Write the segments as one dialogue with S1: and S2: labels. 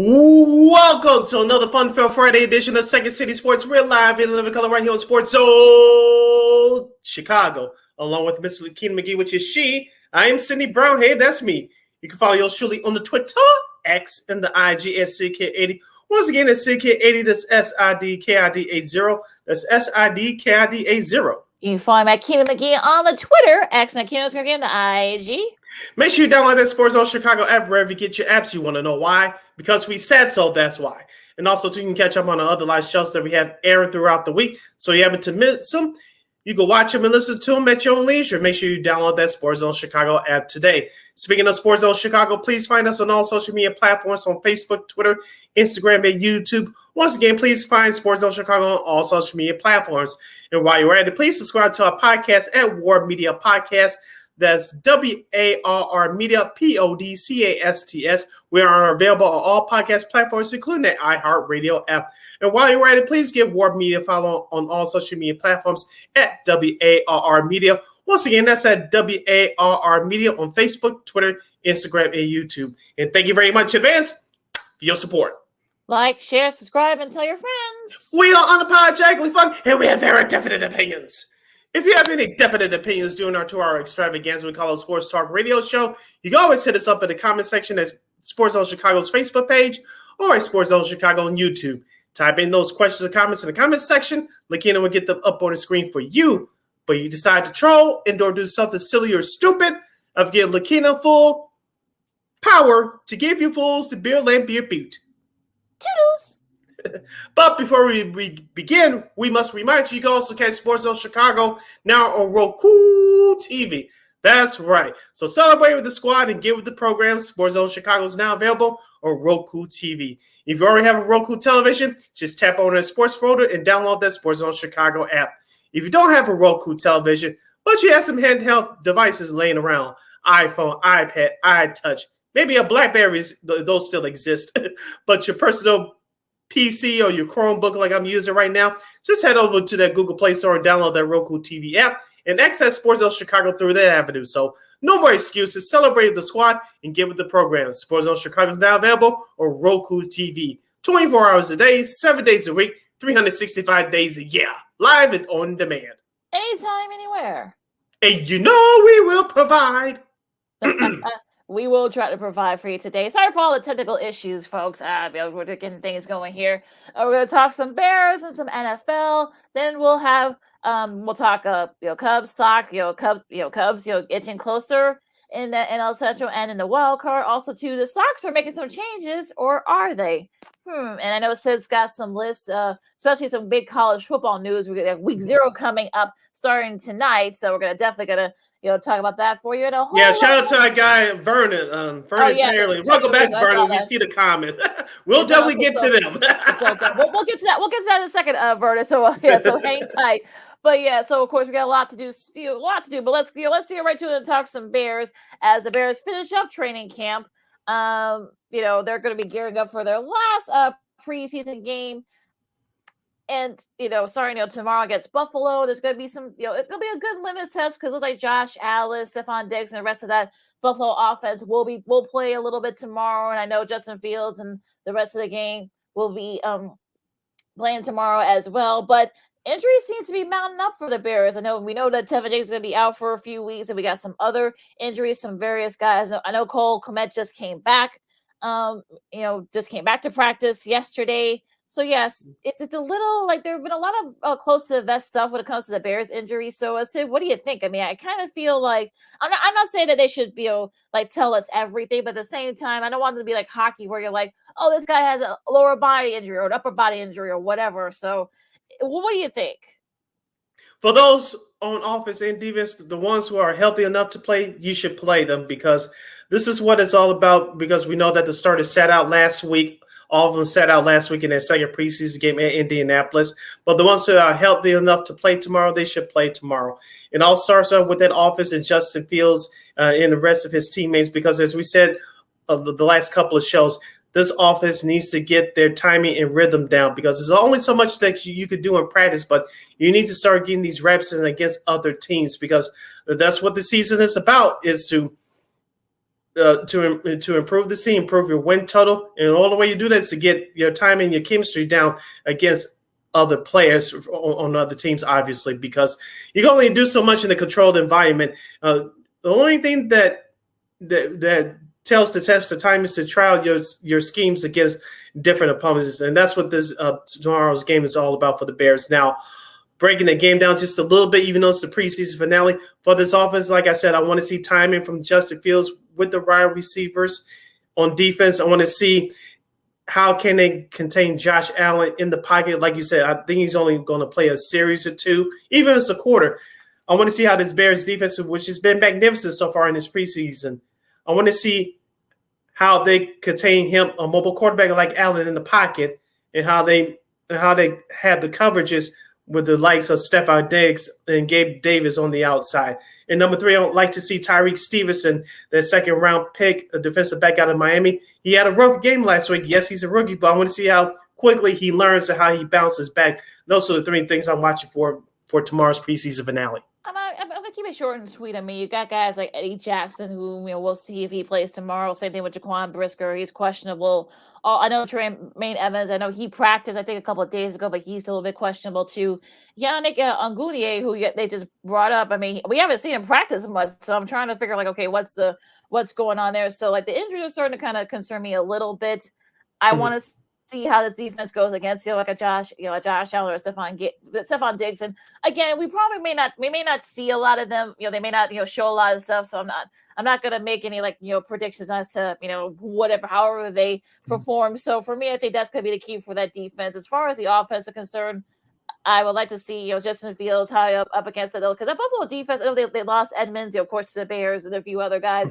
S1: Welcome to another Fun Fair Friday edition of Second City Sports. We're live in living color right here on Sports Zone Chicago, along with Miss Keena McGee, which is she. I am Sydney Brown. Hey, that's me. You can follow yours truly on the Twitter, X, and the IG at SidKid80. Once again, it's SidKid80. That's SIDKID80. That's SIDKID80.
S2: You can follow me at Kayla McGee on the Twitter, X, and Kayla on the IG.
S1: Make sure you download that Sports Zone Chicago app wherever you get your apps. You want to know why? Because we said so, that's why. And also, too, you can catch up on the other live shows that we have airing throughout the week. So you happen to miss them, you can watch them and listen to them at your own leisure. Make sure you download that Sports Zone Chicago app today. Speaking of Sports Zone Chicago, please find us on all social media platforms on Facebook, Twitter, Instagram, and YouTube. Once again, please find Sports Zone Chicago on all social media platforms. And while you're at it, please subscribe to our podcast at War Media Podcast. That's WARR Media, PODCASTS. We are available on all podcast platforms, including the iHeartRadio app. And while you're at it, please give War Media a follow on all social media platforms at WARR Media. Once again, that's at WARR Media on Facebook, Twitter, Instagram, and YouTube. And thank you very much in advance for your support.
S2: Like, share, subscribe, and tell your friends.
S1: We are unapologetically fun, and we have very definite opinions. If you have any definite opinions during our 2-hour extravaganza, we call it Sports Talk Radio Show, you can always hit us up in the comment section at Sports Zone Chicago's Facebook page or at Sports Zone Chicago on YouTube. Type in those questions and comments in the comment section. Lakina will get them up on the screen for you. But you decide to troll and or do something silly or stupid, I've given Lakina full power to give you fools the beer lamp beer boot.
S2: Toodles!
S1: But before we begin, we must remind you, you can also catch Sports Zone Chicago now on Roku TV. That's right. So celebrate with the squad and get with the program. Sports Zone Chicago is now available on Roku TV. If you already have a Roku television, just tap on the sports folder and download that Sports Zone Chicago app. If you don't have a Roku television, but you have some handheld devices laying around, iPhone, iPad, iTouch, maybe a BlackBerry, those still exist, but your personal PC or your Chromebook like I'm using right now, just head over to that Google Play Store and download that Roku TV app and access Sports Zone Chicago through that avenue. So no more excuses. Celebrate the squad and get with the program. Sports Zone Chicago is now available on Roku TV. 24 hours a day, 7 days a week, 365 days a year. Live and on demand.
S2: Anytime, anywhere.
S1: And you know we will provide.
S2: We will try to provide for you today. Sorry for all the technical issues, folks. We're getting things going here. We're going to talk some Bears and some NFL. Then we'll have we'll talk Cubs, Sox, Cubs, inching closer in the NL Central and in the wild card. Also, too, the Sox are making some changes, or are they? And I know Sid's got some lists, especially some big college football news. We have Week 0 coming up, starting tonight. So we're gonna talk about that for you. And
S1: shout out to our guy Vernon. Vernon. Welcome back, Vernon. We see the comment. We'll definitely get to them.
S2: We'll get to that. We'll get to that in a second, Vernon. So hang tight. But yeah, so of course we got a lot to do. But let's get right to it and talk some Bears as the Bears finish up training camp. They're going to be gearing up for their last preseason game. And, starting tomorrow against Buffalo, there's going to be some, it'll be a good limits test because it looks like Josh Allen, Stephon Diggs, and the rest of that Buffalo offense will play a little bit tomorrow. And I know Justin Fields and the rest of the game will be playing tomorrow as well. But injury seems to be mounting up for the Bears. We know that Tevin Diggs is going to be out for a few weeks, and we got some other injuries, some various guys. I know Cole Kmet just came back. Just came back to practice yesterday. So yes, it's a little like there have been a lot of close to the vest stuff when it comes to the Bears injury. So Sid, what do you think? I mean, I kind of feel like I'm not saying that they should be tell us everything, but at the same time, I don't want it to be like hockey where you're like, oh, this guy has a lower body injury or an upper body injury or whatever. So what do you think?
S1: For those on offense and defense, the ones who are healthy enough to play, you should play them because this is what it's all about. Because we know that the starters sat out last week. All of them sat out last week in their second preseason game in Indianapolis. But the ones who are healthy enough to play tomorrow, they should play tomorrow. It all starts out with that offense and Justin Fields and the rest of his teammates because, as we said the last couple of shows, this offense needs to get their timing and rhythm down because there's only so much that you could do in practice, but you need to start getting these reps in against other teams because that's what the season is about, is to to improve the team, improve your win total, and all the way you do that is to get your time and your chemistry down against other players on other teams, obviously, because you can only do so much in a controlled environment. The only thing that tells the test of time is to try out your schemes against different opponents, and that's what this tomorrow's game is all about for the Bears. Now, breaking the game down just a little bit, even though it's the preseason finale for this offense, like I said, I want to see timing from Justin Fields with the wide receivers. On defense, I want to see how can they contain Josh Allen in the pocket. Like you said, I think he's only going to play a series or two, even if it's a quarter. I want to see how this Bears defense, which has been magnificent so far in this preseason, I want to see how they contain him, a mobile quarterback like Allen in the pocket, and how they have the coverages with the likes of Stephon Diggs and Gabe Davis on the outside. And number 3, I would like to see Tyreek Stevenson, the second-round pick, a defensive back out of Miami. He had a rough game last week. Yes, he's a rookie, but I want to see how quickly he learns and how he bounces back. Those are the 3 things I'm watching for tomorrow's preseason finale.
S2: I'm gonna keep it short and sweet. I mean, you got guys like Eddie Jackson, who we'll see if he plays tomorrow. Same thing with Jaquan Brisker; he's questionable. I know Tremaine Evans. I know he practiced, I think, a couple of days ago, but he's still a bit questionable too. Yannick Ngakoue, who they just brought up. I mean, we haven't seen him practice much, so I'm trying to figure like, okay, what's going on there? So like the injuries are starting to kind of concern me a little bit. I want to see how this defense goes against like a Josh Allen or Stephon Diggs. And again, we probably may not see a lot of them. They may not show a lot of stuff. So I'm not gonna make any predictions as to however they perform. So for me, I think that's gonna be the key for that defense. As far as the offense is concerned, I would like to see Justin Fields high up against it, because that Buffalo defense, I know they lost Edmonds, of course, to the Bears and a few other guys,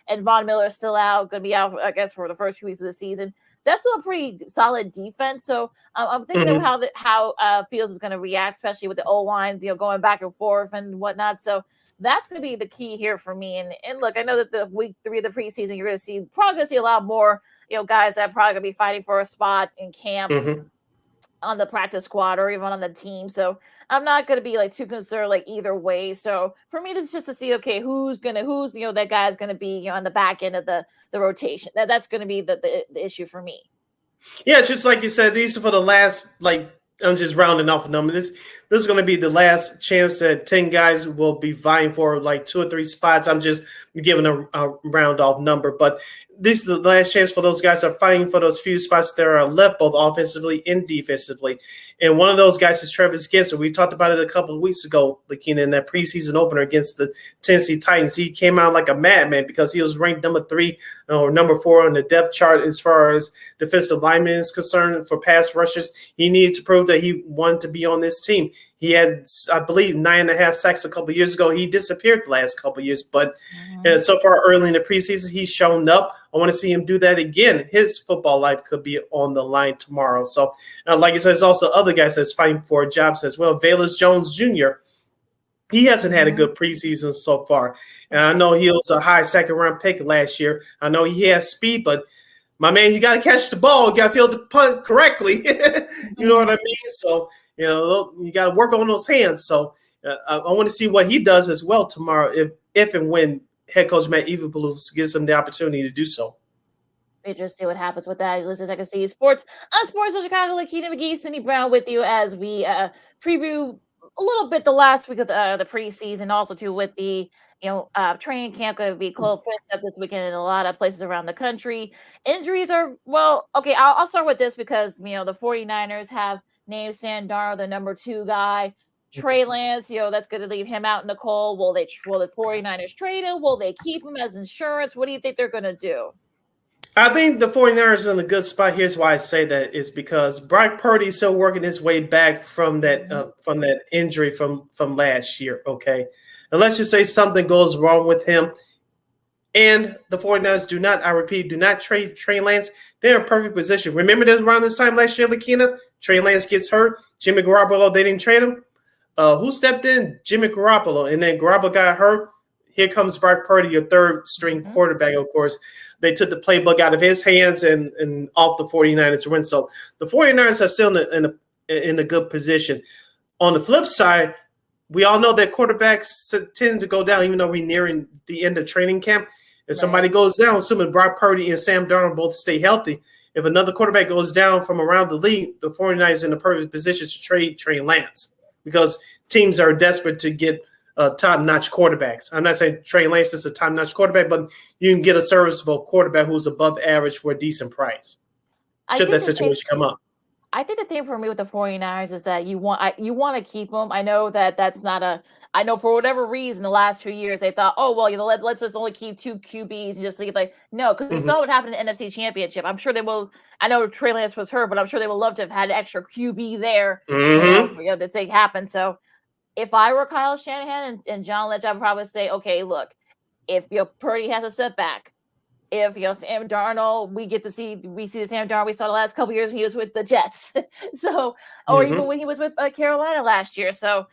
S2: and Von Miller is still out, going to be out, I guess, for the first few weeks of the season. That's still a pretty solid defense. So I'm thinking of how Fields is going to react, especially with the O-line, going back and forth and whatnot. So that's going to be the key here for me. And look, I know that the week 3 of the preseason, you're going to probably see a lot more, guys that are probably going to be fighting for a spot in camp. On the practice squad or even on the team. So I'm not going to be too concerned either way. So for me, this is just to see, okay, who's that guy's going to be on the back end of the rotation. That's going to be the issue for me.
S1: Yeah, just like you said, these are for the last, I'm just rounding off a number. This is going to be the last chance that 10 guys will be vying for 2 or 3 spots. I'm just giving a round off number, but this is the last chance for those guys that are fighting for those few spots that are left, both offensively and defensively. And one of those guys is Travis Gensler. We talked about it a couple of weeks ago, in that preseason opener against the Tennessee Titans. He came out like a madman because he was ranked number 3 or number 4 on the depth chart as far as defensive linemen is concerned for pass rushers. He needed to prove that he wanted to be on this team. He had, I believe, 9.5 sacks a couple of years ago. He disappeared the last couple of years, but so far early in the preseason, he's shown up. I want to see him do that again. His football life could be on the line tomorrow. So, like I said, there's also other guys that's fighting for jobs as well. Velus Jones Jr., he hasn't had a good preseason so far. And I know he was a high second-round pick last year. I know he has speed, but my man, you got to catch the ball. You got to field the punt correctly. You know what I mean? So, you got to work on those hands. So I want to see what he does as well tomorrow if and when head coach Matt Eberflus gives him the opportunity to do so.
S2: Just see what happens with that. Listen, I can see Sports on Sports of Chicago, Lakina McGee, Cindy Brown with you as we preview a little bit the last week of the preseason, also too with the training camp going to be closed up this weekend in a lot of places around the country. Injuries are okay. I'll start with this because the 49ers have named Sam Darnold the number 2 guy. Trey Lance, that's going to leave him out in the cold. Will the 49ers trade him? Will they keep him as insurance? What do you think they're going to do?
S1: I think the 49ers are in a good spot. Here's why I say that is because Brock Purdy is still working his way back from that injury from last year, okay? And let's just say something goes wrong with him. And the 49ers do not trade Trey Lance. They're in perfect position. Remember this around this time last year, Lakina? Trey Lance gets hurt. Jimmy Garoppolo, they didn't trade him. Who stepped in? Jimmy Garoppolo. And then Garoppolo got hurt. Here comes Brock Purdy, your third-string quarterback, of course. They took the playbook out of his hands and off the 49ers win. So the 49ers are still in a good position. On the flip side, we all know that quarterbacks tend to go down, even though we're nearing the end of training camp. If somebody goes down, assuming Brock Purdy and Sam Darnold both stay healthy, if another quarterback goes down from around the league, the 49ers in the perfect position to trade Trey Lance because teams are desperate to get top-notch quarterbacks. I'm not saying Trey Lance is a top-notch quarterback, but you can get a serviceable quarterback who's above average for a decent price should that situation come up.
S2: I think the thing for me with the 49ers is that you want to keep them. I know that's not I know for whatever reason the last few years they thought, oh well, let's just only keep 2 QBs and just leave no, because we saw what happened in the NFC Championship. I'm sure they will. I know Trey Lance was hurt, but I'm sure they would love to have had an extra QB there, to take happen. So if I were Kyle Shanahan and John Lynch, I'd probably say, okay, look, if Purdy has a setback, if Sam Darnold, we see the Sam Darnold we saw the last couple of years when he was with the Jets, so or even when he was with Carolina last year. So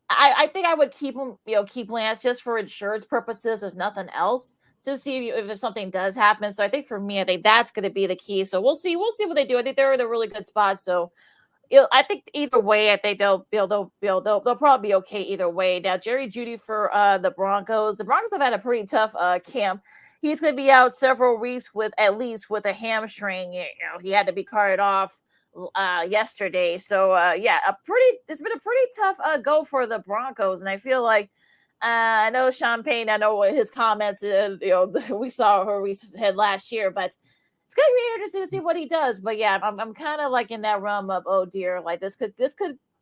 S2: I think I would keep him, keep Lance just for insurance purposes, if nothing else, to see if something does happen. So I think for me, I think that's going to be the key. So we'll see what they do. I think they're in a really good spot. So I think either way, I think they'll probably be okay either way. Now Jerry Jeudy for the Broncos. The Broncos have had a pretty tough camp. He's going to be out several weeks at least with a hamstring. He had to be carted off yesterday. So it's been a pretty tough go for the Broncos. And I feel like I know Sean Payne. I know what his comments. We saw her we had last year, but it's going to be interesting to see what he does. But yeah, I'm kind of like in that realm of, oh dear, like this could.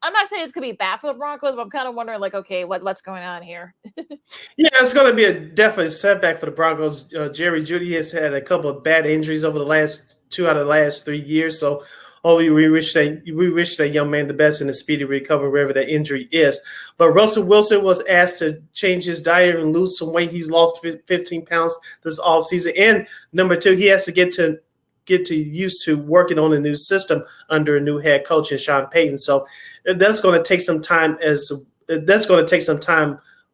S2: I'm not saying this could be bad for the Broncos, but I'm kind of wondering, like, okay, what's going on here?
S1: Yeah, it's going to be a definite setback for the Broncos. Jerry Jeudy has had a couple of bad injuries over the last 2 out of the last 3 years. So, we wish that young man the best in a speedy recovery, wherever that injury is. But Russell Wilson was asked to change his diet and lose some weight. He's lost 15 pounds this offseason. And number 2, he has to get used to working on a new system under a new head coach in Sean Payton. So that's going to take some time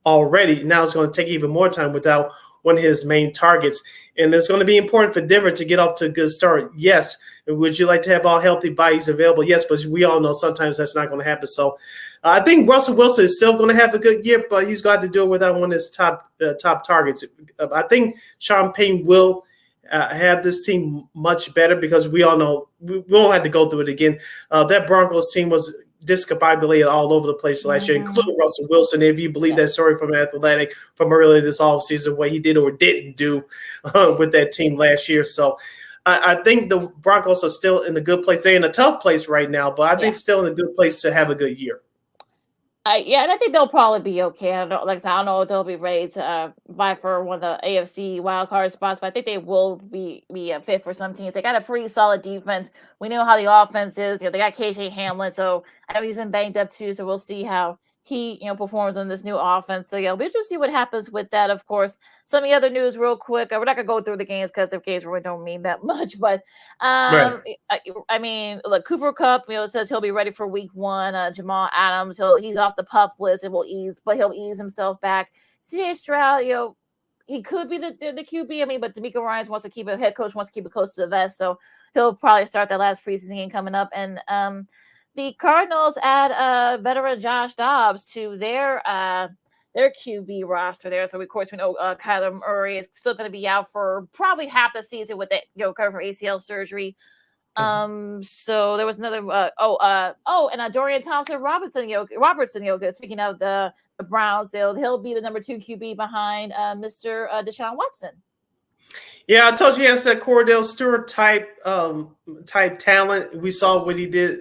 S1: already. Now it's going to take even more time without one of his main targets. And it's going to be important for Denver to get off to a good start. Yes. Would you like to have all healthy bodies available? Yes, but we all know sometimes that's not going to happen. So I think Russell Wilson is still going to have a good year, but he's got to do it without one of his top targets. I think Sean Payton will have this team much better because we all know we won't have to go through it again. That Broncos team was discombobulated all over the place last year, including Russell Wilson. If you believe that story from Athletic from earlier this offseason, what he did or didn't do with that team last year. So I think the Broncos are still in a good place. They're in a tough place right now, but I think still in a good place to have a good year.
S2: And I think they'll probably be okay. I don't know if they'll be ready to vie for one of the AFC wildcard spots, but I think they will be a fit for some teams. They got a pretty solid defense. We know how the offense is. They got KJ Hamlin, so I know he's been banged up too. So we'll see how he performs on this new offense. So we'll be interested to see what happens with that. Of course, some of the other news real quick. We're not gonna go through the games because the games really don't mean that much. But right. I mean, look, Cooper Kupp, says he'll be ready for week 1. Jamal Adams, he's off the PUP list and he'll ease himself back. CJ Stroud, he could be the QB. I mean, but DeMeco Ryans head coach wants to keep it close to the vest, so he'll probably start that last preseason game coming up. And the Cardinals add veteran Josh Dobbs to their QB roster there. So of course we know Kyler Murray is still going to be out for probably half the season with that recovery from ACL surgery. So there was another and Dorian Thompson-Robertson. Speaking of the Browns, he'll be the number 2 QB behind Mr. Deshaun Watson.
S1: Yeah, I told you he has that Cordell Stewart type talent. We saw what he did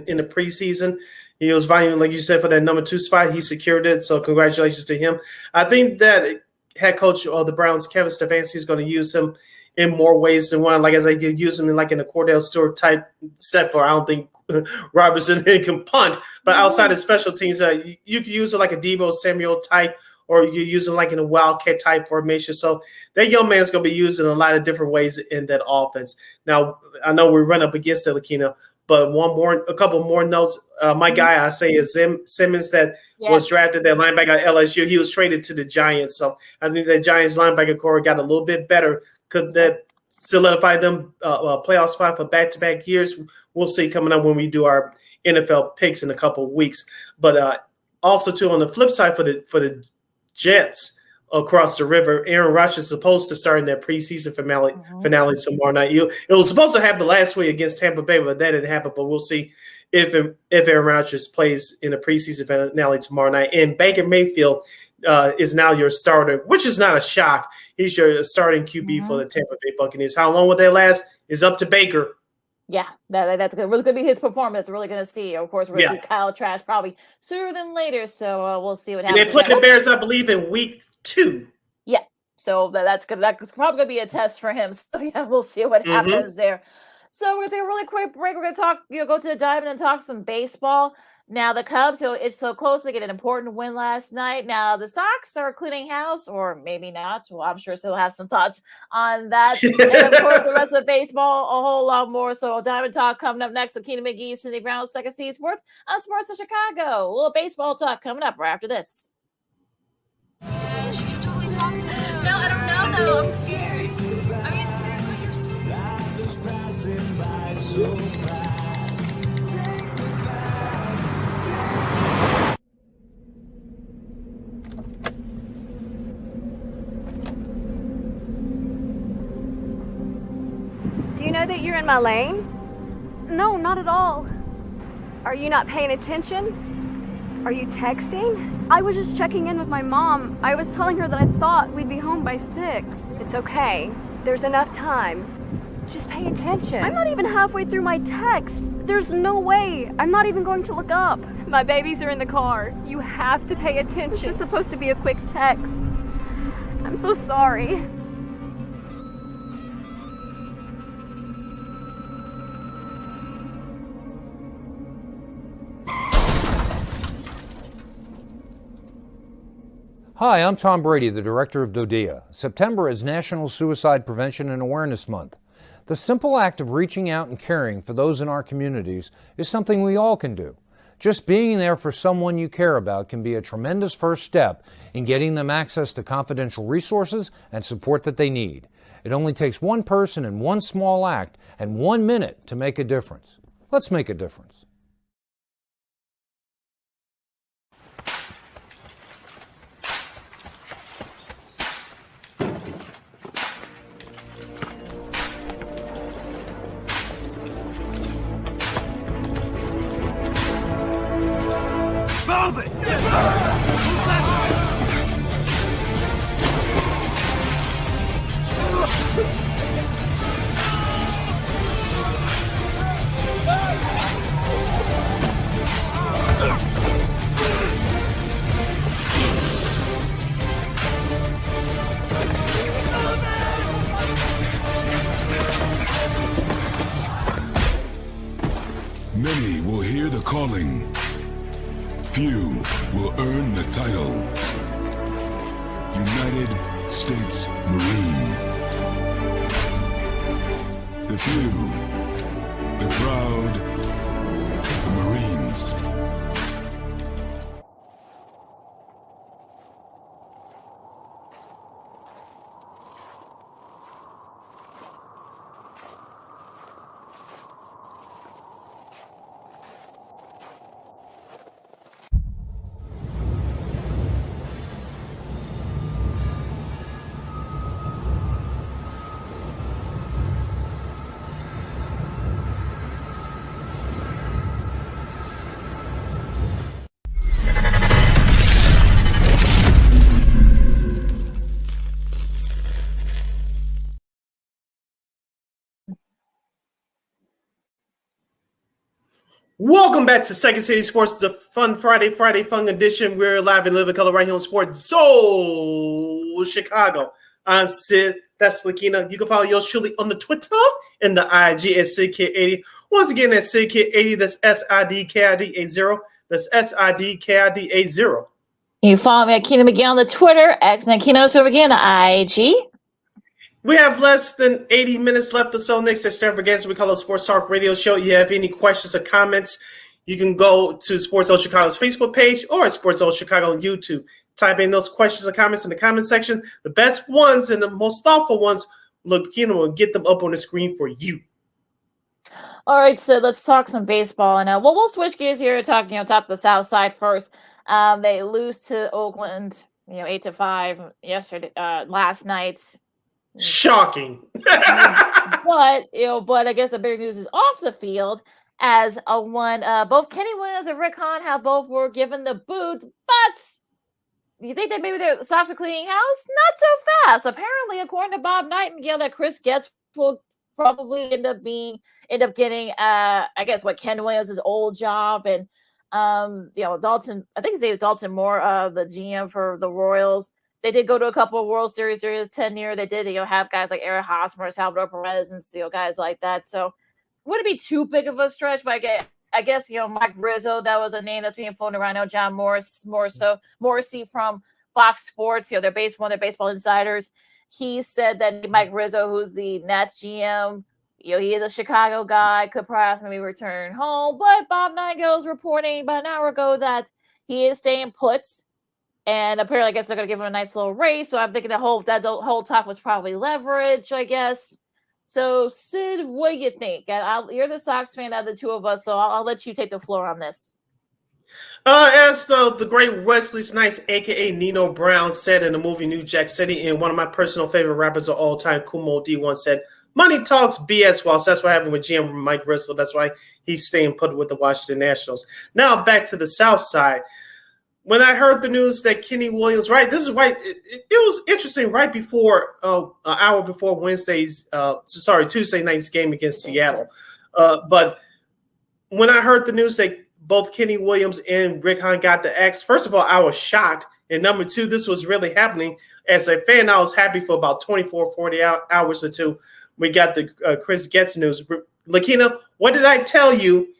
S1: in the preseason. He was vying, like you said, for that number 2 spot. He secured it, so congratulations to him. I think that head coach of the Browns, Kevin Stefanski, is going to use him in more ways than one. Like as I could use him in a Cordell Stewart type set for. I don't think Robertson can punt, but outside of special teams, you could use it like a Deebo Samuel type, or you use it like in a Wildcat type formation. So that young man's going to be used in a lot of different ways in that offense. Now, I know we run up against it, Lakina, but a couple more notes. My guy, I say, is Simmons that was drafted, that linebacker at LSU. He was traded to the Giants. So I think the Giants linebacker core got a little bit better. Could that solidify them a playoff spot for back-to-back years? We'll see coming up when we do our NFL picks in a couple of weeks. But also, too, on the flip side for the Jets, across the river. Aaron Rodgers is supposed to start in that preseason finale tomorrow night. It was supposed to happen last week against Tampa Bay, but that didn't happen. But we'll see if Aaron Rodgers plays in the preseason finale tomorrow night. And Baker Mayfield is now your starter, which is not a shock. He's your starting QB for the Tampa Bay Buccaneers. How long will that last is up to Baker.
S2: Yeah, that's good. Really going to be his performance. We're really going to see. Of course, we're going to see Kyle Trask probably sooner than later. So we'll see what happens.
S1: And they play the Bears, I believe, in week 2.
S2: Yeah, so that's good. That's probably going to be a test for him. So yeah, we'll see what happens there. So we're going to take a really quick break. We're going to talk. Go to the diamond and talk some baseball. Now the Cubs, it's so close. They get an important win last night. Now the Sox are cleaning house, or maybe not. Well, I'm sure still have some thoughts on that. And of course, the rest of baseball, a whole lot more. So Diamond Talk coming up next. Akina McGee, Cindy Brown, Second City Sports on Sports of Chicago. A little baseball talk coming up right after this.
S3: No, I don't know though. I'm scared. I mean, you're
S4: Do you know that you're in my lane? No, not at all. Are you not paying attention? Are you texting? I was just checking in with my mom. I was telling her that I thought we'd be home by 6. It's okay. There's enough time. Just pay attention. I'm not even halfway through my text. There's no way. I'm not even going to look up. My babies are in the car. You have to pay attention. It's just supposed to be a quick text. I'm so sorry.
S5: Hi, I'm Tom Brady, the director of DODEA. September is National Suicide Prevention and Awareness Month. The simple act of reaching out and caring for those in our communities is something we all can do. Just being there for someone you care about can be a tremendous first step in getting them access to confidential resources and support that they need. It only takes one person and one small act and 1 minute to make a difference. Let's make a difference.
S6: Move it!
S7: Many will hear the calling. Few will earn the title. United States Marine. The few, the proud, the Marines.
S1: Welcome back to Second City Sports, the Fun Friday Fun edition. We're live in Living Color right here on Sports Soul Chicago. I'm Sid. That's Lakina. You can follow yours truly on the Twitter and the IG at SidKid80. Once again, that's SidKid80. That's SIDKID80. That's SIDKID80.
S2: You follow me at Akina McGee on the Twitter, X and Akinos over again, the IG.
S1: We have less than 80 minutes left or so. Next, let's start again. So we call it a Sports Talk Radio Show. You have any questions or comments, you can go to Sports Zone Chicago's Facebook page or Sports Zone Chicago on YouTube. Type in those questions or comments in the comment section. The best ones and the most thoughtful ones, will get them up on the screen for you.
S2: All right, so let's talk some baseball. And we'll switch gears here to talk, top the South Side first. They lose to Oakland 8-5 yesterday, last night.
S1: Shocking.
S2: But I guess the big news is off the field as both Kenny Williams and Rick Hahn have both were given the boot, but do you think that maybe the Sox are cleaning house? Not so fast. Apparently, according to Bob Nightingale, that Chris Getz will probably end up getting I guess Ken Williams' old job, and Dalton, I think his name is Dalton Moore, the GM for the Royals. They did go to a couple of World Series during his tenure. They did, have guys like Eric Hosmer, Salvador Perez, and guys like that. So wouldn't be too big of a stretch, but I guess Mike Rizzo, that was a name that's being floated around now. John Morrissey from Fox Sports, one of their baseball insiders. He said that Mike Rizzo, who's the Nats GM, he is a Chicago guy, could perhaps maybe return home. But Bob Nightingale is reporting about an hour ago that he is staying put. And apparently, I guess they're going to give him a nice little raise. So I'm thinking the whole talk was probably leverage, I guess. So, Sid, what do you think? You're the Sox fan out of the two of us, so I'll let you take the floor on this.
S1: As the great Wesley Snipes, a.k.a. Nino Brown, said in the movie New Jack City, and one of my personal favorite rappers of all time, Kumo D, once said, money talks, BS walks. That's what happened with GM Mike Rizzo. That's why he's staying put with the Washington Nationals. Now, back to the South side. When I heard the news that Kenny Williams, this is why it was interesting right before, an hour before Tuesday night's game against Seattle. But when I heard the news that both Kenny Williams and Rick Hahn got the X, first of all, I was shocked. And number two, this was really happening. As a fan, I was happy for about 24, 40 hours or two. We got the Chris Getz news. Lakina, what did I tell you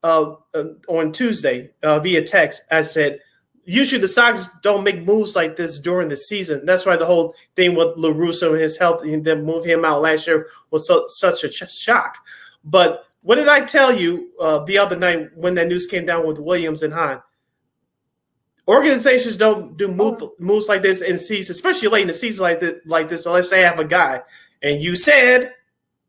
S1: on Tuesday via text? I said, usually the Sox don't make moves like this during the season. That's why the whole thing with La Russa and his health and then move him out last year was such a shock. But what did I tell you the other night when that news came down with Williams and Hahn? Organizations don't do moves like this in season, especially late in the season like this unless they have a guy. And you said...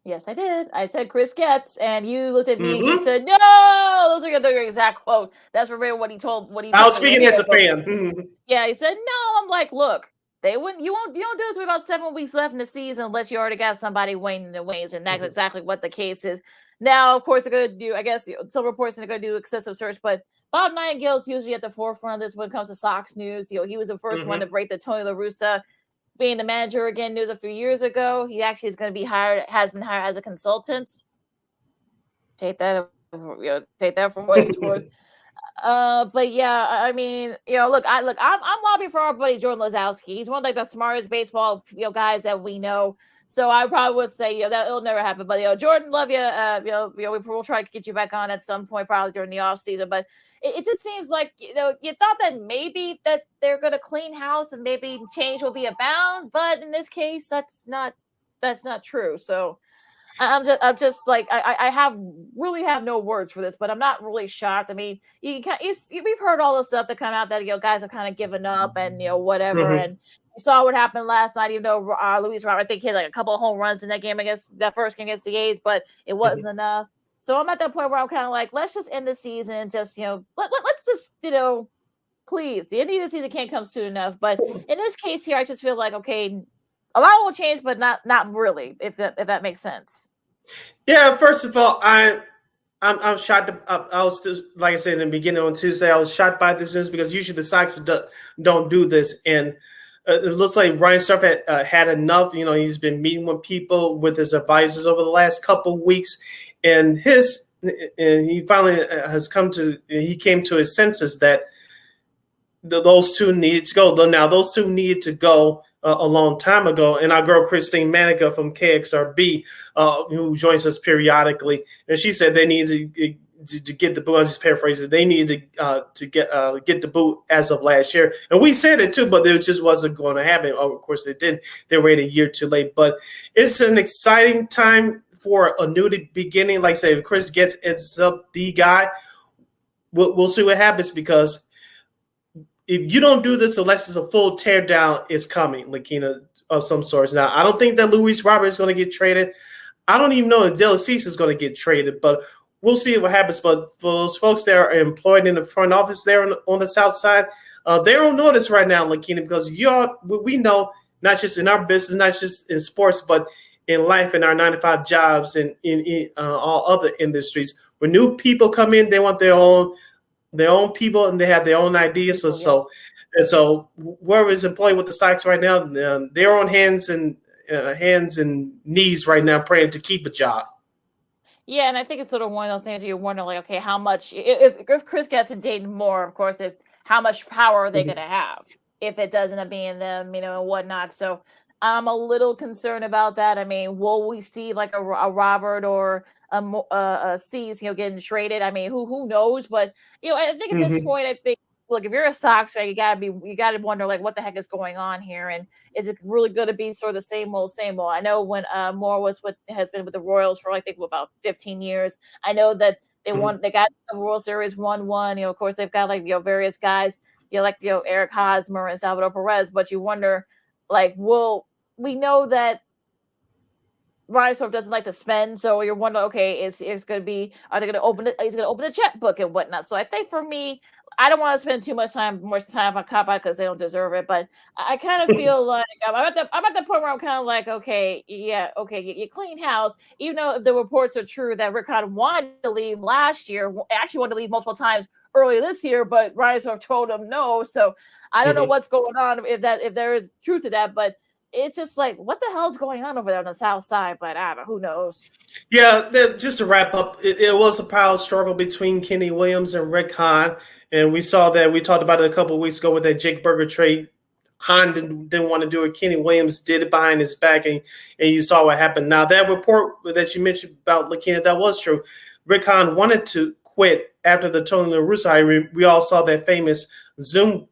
S2: Yes, I did. I said Chris Getz, and you looked at me and you
S1: Mm-hmm.
S2: said, "No, those are your exact quote." That's what he told.
S1: I was speaking as a fan. Mm-hmm.
S2: Yeah, he said, "No." I'm like, "Look, you don't do this with about 7 weeks left in the season unless you already got somebody waiting in the wings," and that's exactly what the case is. Now, of course, they're going to do. I guess some reports they're going to do excessive search, but Bob Nightingale's usually at the forefront of this when it comes to Sox news. He was the 1st one to break the Tony La Russa being the manager again news a few years ago. He actually is going to be has been hired as a consultant. Take that for what it's worth. But yeah, I mean, look, I'm lobbying for our buddy Jordan Lazowski. He's one of the smartest baseball guys that we know. So I probably would say that it'll never happen. But Jordan, love you. We'll try to get you back on at some point, probably during the off season. But it just seems like you thought that maybe that they're going to clean house and maybe change will be abound. But in this case, that's not true. So I'm just like I really have no words for this, but I'm not really shocked. I mean, we've heard all the stuff that come out that guys have kind of given up and whatever and. You saw what happened last night, even though Luis Robert, I think, hit like a couple of home runs in that game that first game against the A's, but it wasn't enough. So I'm at that point where I'm kind of like, let's just end the season. Just, let's just, please. The end of the season can't come soon enough. But in this case here, I just feel like, okay, a lot will change, but not really, if that makes sense.
S1: Yeah, first of all, I'm shocked. I was still, like I said in the beginning on Tuesday, I was shocked by this news because usually the Sox don't do this. And it looks like Ryan Surf had enough. He's been meeting with people, with his advisors over the last couple of weeks, and he finally came to his senses that those two needed to go. Now, those two needed to go a long time ago. And our girl Christine Manica from KXRB, who joins us periodically, and she said they needed to get the boot. I'm just paraphrasing. They needed to get the boot as of last year, and we said it too, but it just wasn't going to happen. Oh, of course, it didn't. They waited a year too late, but it's an exciting time for a new beginning. Like I say, if Chris ends up the guy, we'll see what happens, because if you don't do this unless it's a full teardown, it's coming, Lakina, of some sorts. Now, I don't think that Luis Robert is going to get traded. I don't even know if Dylan Cease is going to get traded, but we'll see what happens. But for those folks that are employed in the front office there on the South Side, they're on notice right now, Lakina, because we know, not just in our business, not just in sports, but in life, in our 9-to-5 jobs, and in all other industries, when new people come in, they want their own people, and they have their own ideas. So whoever is employed with the Sox right now, they're on hands and knees right now, praying to keep a job.
S2: Yeah, and I think it's sort of one of those things where you wonder, like, okay, how much if Chris gets and Dayton more, of course, how much power are they going to have if it does end up being them, and whatnot. So I'm a little concerned about that. I mean, will we see like a Robert or a Cease, getting traded? I mean, who knows? But I think at this point, I think, look, if you're a Sox fan, you gotta wonder, like, what the heck is going on here, and is it really going to be sort of the same old? I know when Moore has been with the Royals for, I think, about 15 years. I know that they got the World Series 1-1. Of course, they've got various guys, like Eric Hosmer and Salvador Perez. But you wonder, like, we know that Ryan doesn't like to spend, so you're wondering, okay, is going to be? Are they going to open it? He's going to open the checkbook and whatnot. So I think for me, I don't want to spend too much time on cop-out because they don't deserve it. But I kind of feel like I'm at the point where I'm kind of like, okay, you clean house. Even though the reports are true that Rick Hahn wanted to leave last year, actually wanted to leave multiple times earlier this year, but Ryan told him no. So I don't know what's going on, if there is truth to that, but it's just like, what the hell is going on over there on the South Side? But I don't know. Who knows?
S1: Yeah, just to wrap up, it was a power struggle between Kenny Williams and Rick Hahn. And we saw that. We talked about it a couple of weeks ago with that Jake Berger trade. Hahn didn't want to do it. Kenny Williams did it behind his back, and you saw what happened. Now, that report that you mentioned about Lakina, that was true. Rick Hahn wanted to quit after the Tony La Russa hire. We all saw that famous Zoom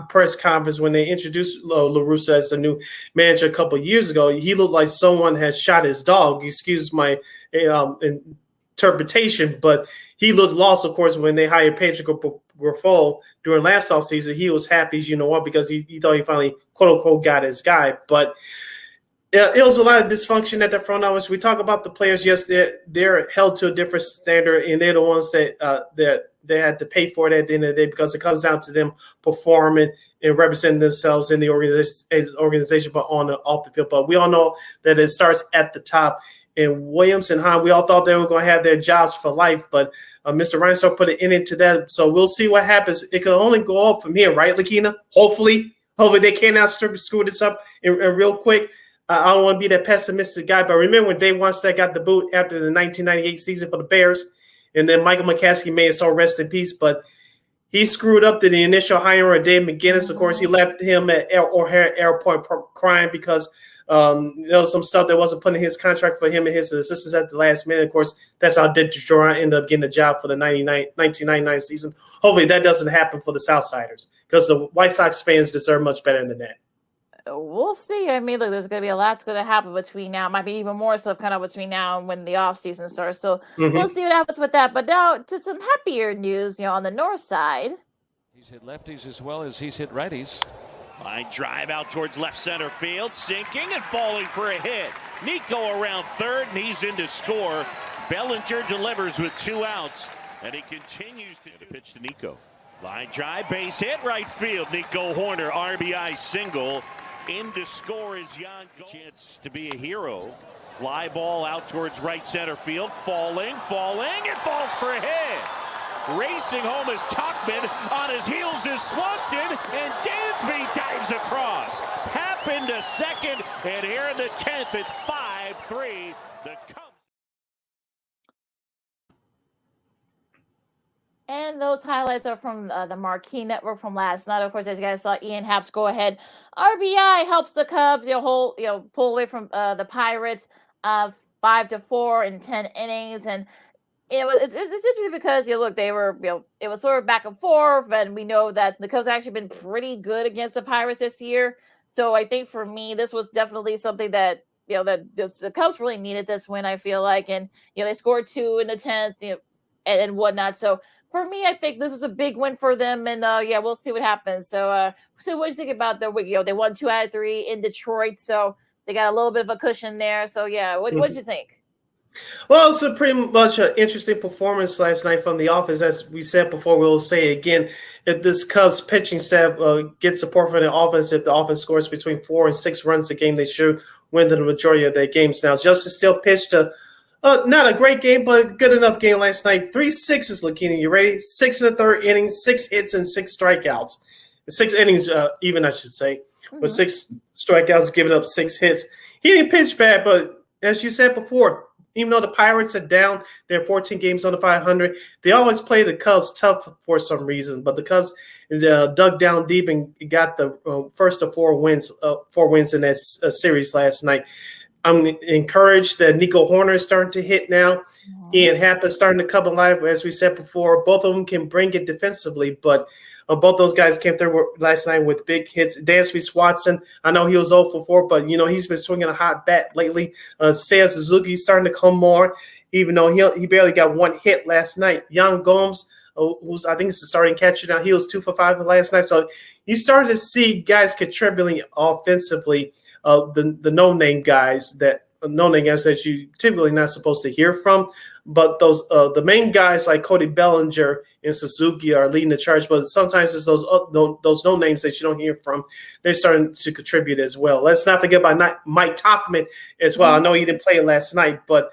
S1: press conference when they introduced La Russa as the new manager a couple of years ago. He looked like someone had shot his dog. Excuse my interpretation, but he looked lost, of course, when they hired Pedro Grifol during last offseason. He was happy, because he thought he finally, quote unquote, got his guy. But it was a lot of dysfunction at the front office. We talk about the players. Yes, they're held to a different standard, and they're the ones that they had to pay for it at the end of the day, because it comes down to them performing and representing themselves in the organization, but off the field. But we all know that it starts at the top. And Williams and Hahn, we all thought they were going to have their jobs for life, but Mr. Reinsdorf put an end into that. So we'll see what happens. It can only go up from here, right, Lakina? Hopefully they cannot screw this up and real quick. I don't want to be that pessimistic guy, but remember when Dave Wannstedt got the boot after the 1998 season for the Bears, and then Michael McCaskey made it, so rest in peace, but he screwed up the initial hiring of Dave McGinnis. Of course, he left him at O'Hare Airport crying because there was some stuff that wasn't put in his contract for him and his assistants at the last minute. Of course, that's how Dick DeJour ended up getting a job for the 1999 season. Hopefully that doesn't happen for the Southsiders, because the White Sox fans deserve much better than that.
S2: We'll see. I mean, look, there's going to be a lot's going to happen between now. Might be even more stuff kind of between now and when the off season starts. So we'll see what happens with that. But now to some happier news, on the north side.
S6: He's hit lefties as well as he's hit righties.
S8: Line drive out towards left center field, sinking and falling for a hit. Nico around third, and he's in to score. Bellinger delivers with 2 outs, and he continues to pitch to Nico. Line drive, base hit, right field. Nico Horner, RBI single. In to score is Jan Gold. Chance to be a hero. Fly ball out towards right center field. Falling, it falls for a hit. Racing home is Tuchman. On his heels is Swanson, and Dansby dives across. Happen to second, and here in the 10th, it's 5-3. The Cubs.
S2: And those highlights are from the Marquee Network from last night. Of course, as you guys saw, Ian Happ's go ahead RBI helps the Cubs, pull away from the Pirates, 5-4 in 10 innings, and it's interesting because look, they were it was sort of back and forth, and we know that the Cubs have actually been pretty good against the Pirates this year. So I think for me, this was definitely something that the Cubs really needed this win. I feel like, and they scored 2 in the 10th, and whatnot. So for me, I think this is a big win for them, and we'll see what happens. So what do you think about their week? They won 2 out of 3 in Detroit, so they got a little bit of a cushion there. So what did you think?
S1: Well, it's a pretty much an interesting performance last night from the offense. As we said before, we'll say again, if this Cubs pitching staff gets support from the offense, if the offense scores between 4 and 6 runs a game, they should win the majority of their games. Now, Justice Steele pitched not a great game, but a good enough game last night. 3 sixes, Lakina. You ready? 6 in the third inning, 6 hits and 6 strikeouts. 6 innings, even I should say, with 6 strikeouts, giving up 6 hits. He didn't pitch bad, but as you said before, even though the Pirates are down, they're 14 games under 500. They always play the Cubs tough for some reason, but the Cubs dug down deep and got the first of 4 wins in that series last night. I'm encouraged that Nico Horner is starting to hit now. Ian Happ is starting to come alive, as we said before. Both of them can bring it defensively, but both those guys came through last night with big hits. Dansby Swanson, I know he was 0 for 4, but, he's been swinging a hot bat lately. Seiya Suzuki's starting to come more, even though he barely got 1 hit last night. Yan Gomes, who's I think is the starting catcher now, he was 2 for 5 last night. So you started to see guys contributing offensively, the no-name guys that you typically not supposed to hear from. But those the main guys like Cody Bellinger and Suzuki are leading the charge. But sometimes it's those no names that you don't hear from. They're starting to contribute as well. Let's not forget about Mike Tauchman as well. I know he didn't play last night, but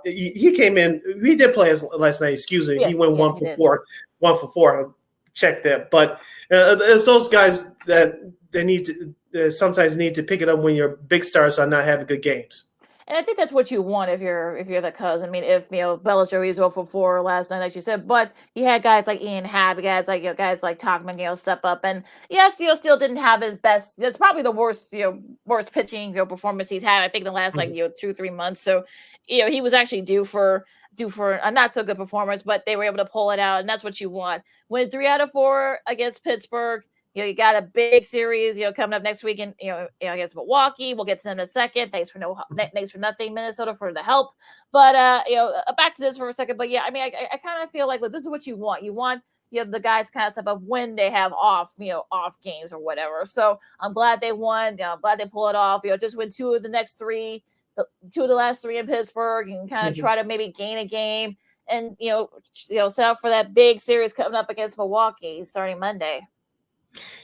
S1: he came in. He did play last night. Excuse me. Yes, he went 1 for 4. 1 for 4. Check that. But it's those guys that they need to sometimes need to pick it up when your big stars are not having good games.
S2: And I think that's what you want if you're the Cubs. I mean, if Bellinger is 0 for 4 last night, like you said, but he had guys like Ian Happ, guys like Tauchman, step up, and still didn't have his best. That's probably the worst pitching performance he's had. I think in the last 2-3 months. So he was actually due for a not so good performance, but they were able to pull it out, and that's what you want. Win 3 out of 4 against Pittsburgh. You got a big series, coming up next week, and against Milwaukee. We'll get to them in a second. Thanks for nothing, Minnesota, for the help. But back to this for a second. But I mean, I kind of feel like, look, this is what you want. You want the guys kind of step up when they have off games or whatever. So I'm glad they won. I'm glad they pull it off. Just win 2 of the next 3, 2 of the last 3 in Pittsburgh, and kind of try to maybe gain a game, and set up for that big series coming up against Milwaukee starting Monday.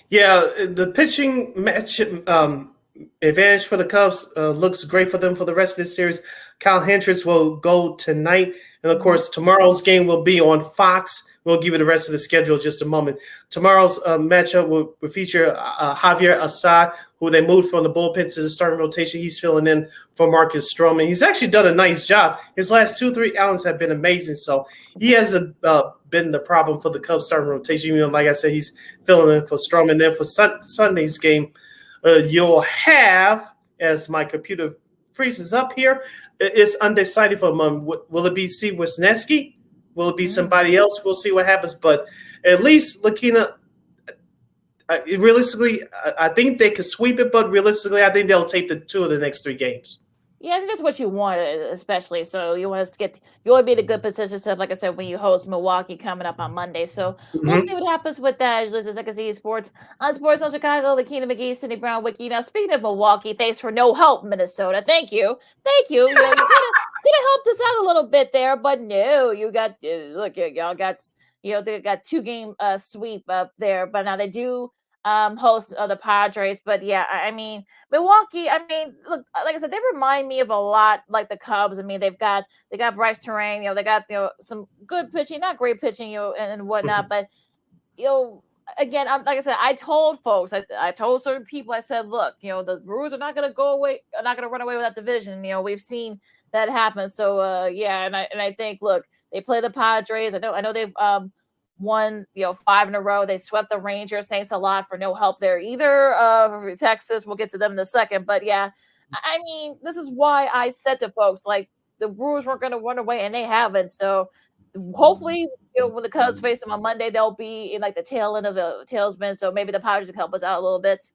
S1: Yeah, the pitching match advantage for the Cubs looks great for them for the rest of this series. Kyle Hendricks will go tonight. And, of course, tomorrow's game will be on Fox. We'll give you the rest of the schedule in just a moment. Tomorrow's matchup will feature Javier Assad, who they moved from the bullpen to the starting rotation. He's filling in for Marcus Stroman. He's actually done a nice job. His last 2-3 outings have been amazing. So he hasn't been the problem for the Cubs starting rotation. Like I said, he's filling in for Stroman. Then for Sunday's game, you'll have, as my computer freezes up here, it's undecided for a moment. Will it be Steve Wisniewski? Will it be somebody else? We'll see what happens. But at least, Lakina, realistically, I think they could sweep it. But realistically, I think they'll take the 2 of the next 3 games.
S2: Yeah, I think that's what you want, especially. So you want to be in a good position. So, like I said, when you host Milwaukee coming up on Monday. So we'll see what happens with that. This is SEC Sports on Sports on Chicago. Lakina McGee, Cindy Brown, Wiki. Now, speaking of Milwaukee, thanks for no help, Minnesota. Thank you. You could have helped us out a little bit there, but no, you got y'all got they got 2-game sweep up there, but now they do host the Padres. But I mean, Milwaukee, I mean, look, like I said, they remind me of a lot like the Cubs. I mean, they got Bryce Terang, they got some good pitching, not great pitching, and whatnot, but again, like I said, I told folks, I told certain people, I said, look, the Brewers are not going to go away, are not going to run away with that division. We've seen that happen. So and I think, look, they play the Padres. I know they've won 5 in a row. They swept the Rangers. Thanks a lot for no help there either. For Texas, we'll get to them in a second. But I mean, this is why I said to folks, like, the Brewers weren't going to run away, and they haven't. So hopefully, when the Cubs face them on Monday, they'll be in like the tail end of the tailspin. So maybe the Padres can help us out a little bit.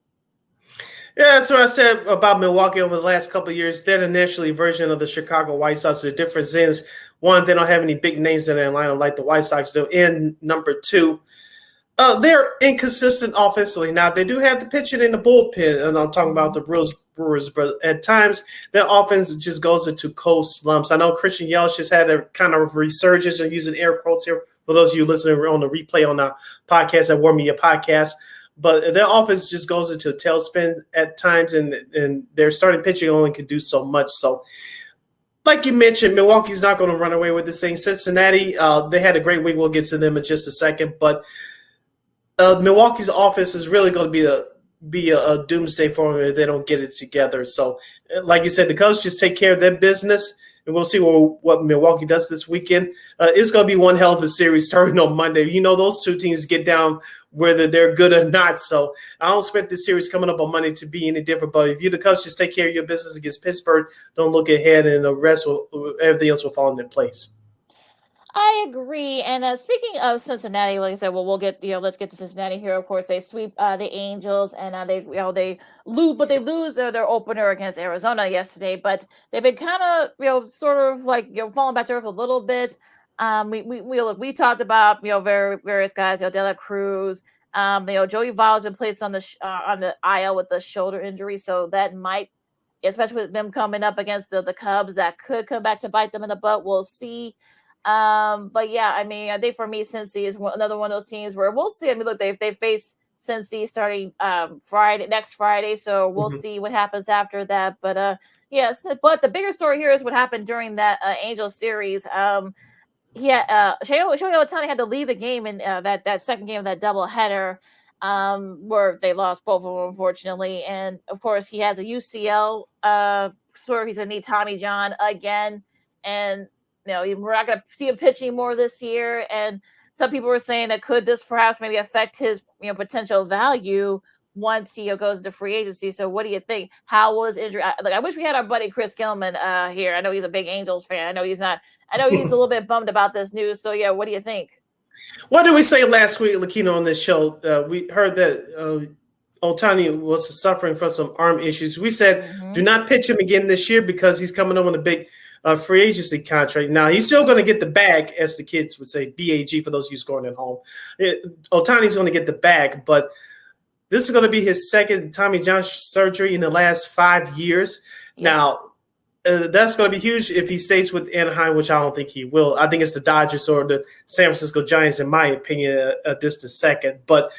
S1: Yeah, that's what I said about Milwaukee over the last couple of years. They're the national version of the Chicago White Sox. The difference is, one, they don't have any big names in their lineup like the White Sox do. And number 2, They're inconsistent offensively. Now, they do have the pitching in the bullpen, and I'm talking about the Brewers, but at times their offense just goes into cold slumps. I know Christian Yelich just had a kind of resurgence, and using air quotes here for those of you listening on the replay on the podcast at Warm Media Podcast. But their offense just goes into a tailspin at times, and their starting pitching only can do so much. So, like you mentioned, Milwaukee's not going to run away with this thing. Cincinnati, they had a great week. We'll get to them in just a second, but Milwaukee's offense is really going to be a doomsday for them if they don't get it together. So, like you said, the Cubs just take care of their business, and we'll see what Milwaukee does this weekend. It's going to be one hell of a series starting on Monday. You know, those two teams get down whether they're good or not. So I don't expect this series coming up on Monday to be any different. But if you're the Cubs, just take care of your business against Pittsburgh. Don't look ahead, and everything else will fall into place.
S2: I agree. And speaking of Cincinnati, like I said, well, let's get to Cincinnati here. Of course, they sweep the Angels, and they lose, but they lose their opener against Arizona yesterday. But they've been kind of sort of like falling back to earth a little bit. We talked about various guys, De La Cruz. Joey Votto's been placed on the IL with the shoulder injury, so that might, especially with them coming up against the Cubs, that could come back to bite them in the butt. We'll see. But yeah, I mean, I think for me, Cincy is another one of those teams where we'll see. I mean, look, they face Cincy starting next Friday, so we'll see what happens after that. But yes, but the bigger story here is what happened during that Angels series. Shohei Ohtani had to leave the game in that second game of that doubleheader, where they lost both of them, unfortunately. And of course, he has a UCL. Sort of, he's gonna need Tommy John again, and we're not going to see him pitching more this year. And some people were saying that could this perhaps maybe affect his potential value once he goes into free agency. So what do you think? How was injury? I wish we had our buddy Chris Gilman here. I know he's a big Angels fan. I know he's not. I know he's a little bit bummed about this news. So yeah, what do you think?
S1: What did we say last week, Lakina, on this show? We heard that Ohtani was suffering from some arm issues. We said do not pitch him again this year because he's coming on a big free agency contract. Now, he's still going to get the bag, as the kids would say, BAG for those of you scoring at home. Ohtani's going to get the bag, but this is going to be his second Tommy John surgery in the last 5 years. Yeah. Now, that's going to be huge if he stays with Anaheim, which I don't think he will. I think it's the Dodgers or the San Francisco Giants, in my opinion, just a second. But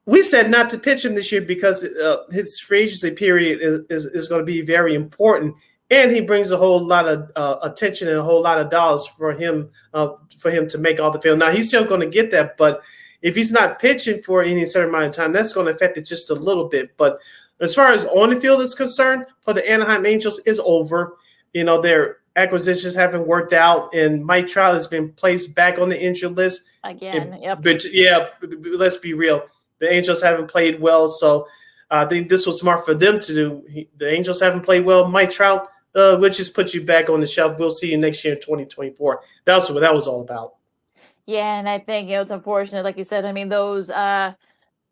S1: we said not to pitch him this year because his free agency period is going to be very important. And he brings a whole lot of attention and a whole lot of dollars for him to make all the field. Now, he's still going to get that, but if he's not pitching for any certain amount of time, that's going to affect it just a little bit. But as far as on the field is concerned, for the Anaheim Angels, is over. Their acquisitions haven't worked out, and Mike Trout has been placed back on the injured list
S2: again. Yep.
S1: But yeah, let's be real. The Angels haven't played well, so I think this was smart for them to do. The Angels haven't played well. Mike Trout. We'll just put you back on the shelf. We'll see you next year in 2024. That's what that was all about.
S2: Yeah, and I think it's unfortunate, like you said. I mean, those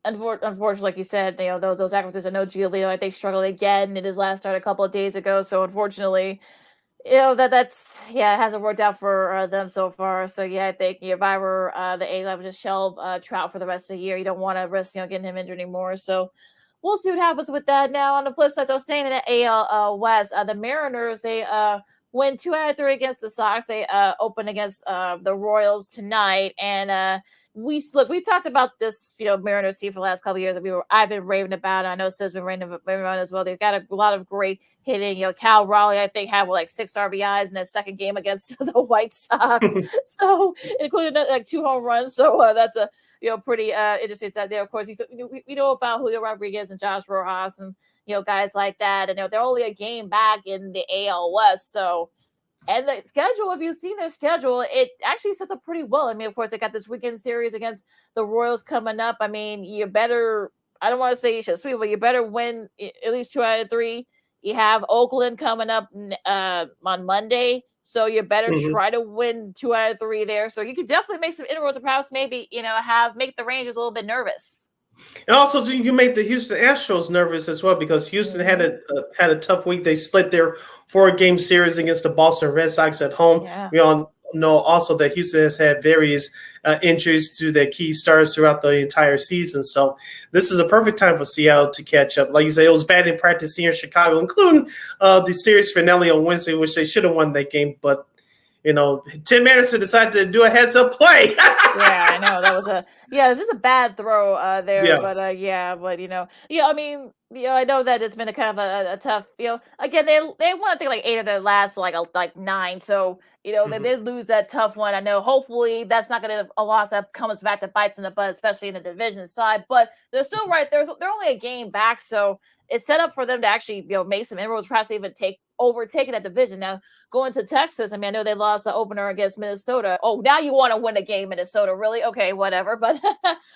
S2: unfortunately, like you said, those acquisitions. I know Giolito, I think, struggled again in his last start a couple of days ago. So unfortunately, it hasn't worked out for them so far. So yeah, I think if I were the Angels, I would just shelve Trout for the rest of the year. You don't want to risk getting him injured anymore. So we'll see what happens with that. Now, on the flip side, so staying in the AL West, the Mariners, they win 2 out of 3 against the Sox. They open against the Royals tonight. And we talked about this, Mariners team for the last couple of years. I've been raving about it. I know Sid's been raving about it as well. They've got a lot of great hitting. Cal Raleigh, I think, had 6 RBIs in his second game against the White Sox. So, including 2 home runs. So that's a pretty interesting side there. Of course, we know about Julio Rodriguez and Josh Rojas and guys like that, and they're only a game back in the AL West. So, and the schedule, if you've seen their schedule, it actually sets up pretty well. I mean, of course, they got this weekend series against the Royals coming up. I mean, you better. I don't want to say you should sweep, but you better win at least 2 out of 3. You have Oakland coming up on Monday. So you better try to win 2 out of 3 there. So you could definitely make some inroads and perhaps maybe, make the Rangers a little bit nervous.
S1: And also, you make the Houston Astros nervous as well because Houston had a tough week. They split their 4-game series against the Boston Red Sox at home. Yeah. know also that Houston has had various injuries to their key stars throughout the entire season. So this is a perfect time for Seattle to catch up. Like you say, it was bad in practice here in Chicago, including the series finale on Wednesday, which they should have won that game. But, Tim Anderson decided to do a heads-up play.
S2: Yeah, I know that was just a bad throw there,
S1: Yeah.
S2: but I mean, I know that it's been a kind of a tough, again they won I think like 8 of their last like 9, so they did lose that tough one. I know hopefully that's not going to a loss that comes back to bites in the butt, especially in the division side, but they're still right there. They're only a game back, so it's set up for them to actually make some inroads, perhaps even overtaking that division. Now going to Texas, I mean, I know they lost the opener against Minnesota. Oh, now you want to win a game, Minnesota? Really? Okay, whatever. But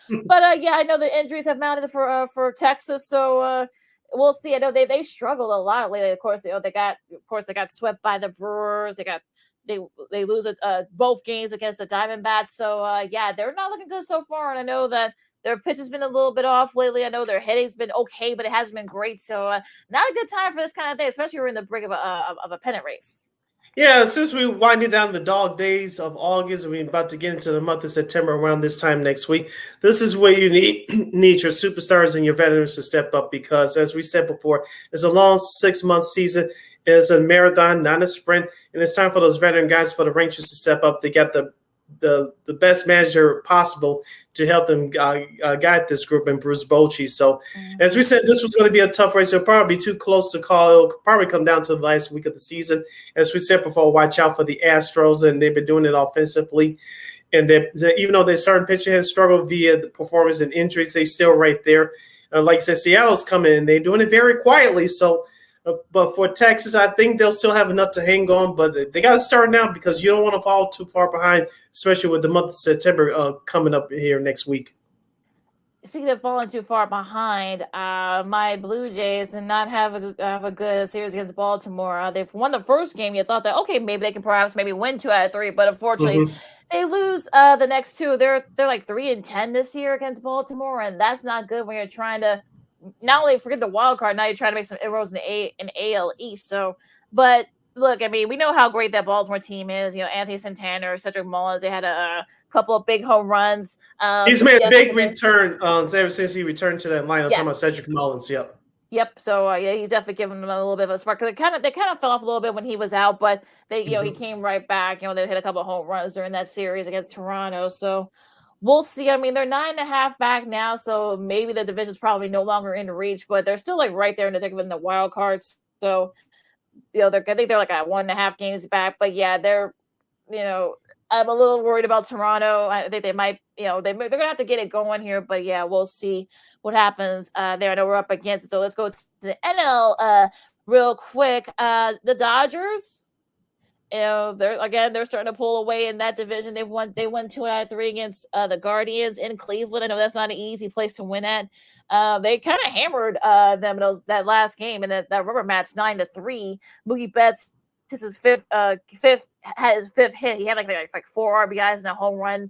S2: yeah, I know the injuries have mounted for Texas, so we'll see. I know they struggled a lot lately. Of course, they got swept by the Brewers. They lose both games against the Diamondbacks. So yeah, they're not looking good so far. And I know that their pitch has been a little bit off lately. I know their hitting's been okay, but it hasn't been great. So not a good time for this kind of thing, especially when we're in the brink of a pennant race.
S1: Yeah, since we're winding down the dog days of August, we're about to get into the month of September around this time next week. This is where you need your superstars and your veterans to step up because, as we said before, it's a long 6-month season. It's a marathon, not a sprint, and it's time for those veteran guys, for the Rangers to step up. They got the best manager possible to help them guide this group in Bruce Bochy. So, as we said, this was going to be a tough race. It'll probably be too close to call. It'll probably come down to the last week of the season. As we said before, watch out for the Astros, and they've been doing it offensively. And even though their starting pitcher has struggled via the performance and injuries, they're still right there. Like I said, Seattle's coming in. They're doing it very quietly. So, but for Texas, I think they'll still have enough to hang on. But they got to start now because you don't want to fall too far behind, especially with the month of September coming up here next week.
S2: Speaking of falling too far behind, my Blue Jays did not have a good series against Baltimore. They've won the first game. You thought that, okay, maybe they can perhaps win 2 out of 3, but unfortunately they lose the next 2. They're like 3-10 this year against Baltimore, and that's not good when you're trying to not only forget the wild card, now you're trying to make some inroads in AL East. So, but look, I mean, we know how great that Baltimore team is. Anthony Santana, Cedric Mullins, they had a couple of big home runs.
S1: He's made a big return ever since he returned to that lineup.
S2: Yes.
S1: Talking about Cedric Mullins, yep.
S2: Yep. So yeah, he's definitely given them a little bit of a spark. They kind of fell off a little bit when he was out, but they he came right back. They hit a couple of home runs during that series against Toronto. So we'll see. I mean, they're 9.5 back now, so maybe the division's probably no longer in reach, but they're still like right there in the thick of the wild cards. So I think they're like at 1.5 games back. But yeah, they're I'm a little worried about Toronto. I think they might, they're gonna have to get it going here. But yeah, we'll see what happens there. I know we're up against it, so let's go to the NL real quick. The Dodgers. They're starting to pull away in that division. They won 2 out of 3 against the Guardians in Cleveland. I know that's not an easy place to win at. They kind of hammered them in that last game, and that rubber match 9-3. Mookie Betts, this is had his fifth hit. He had like 4 RBIs and a home run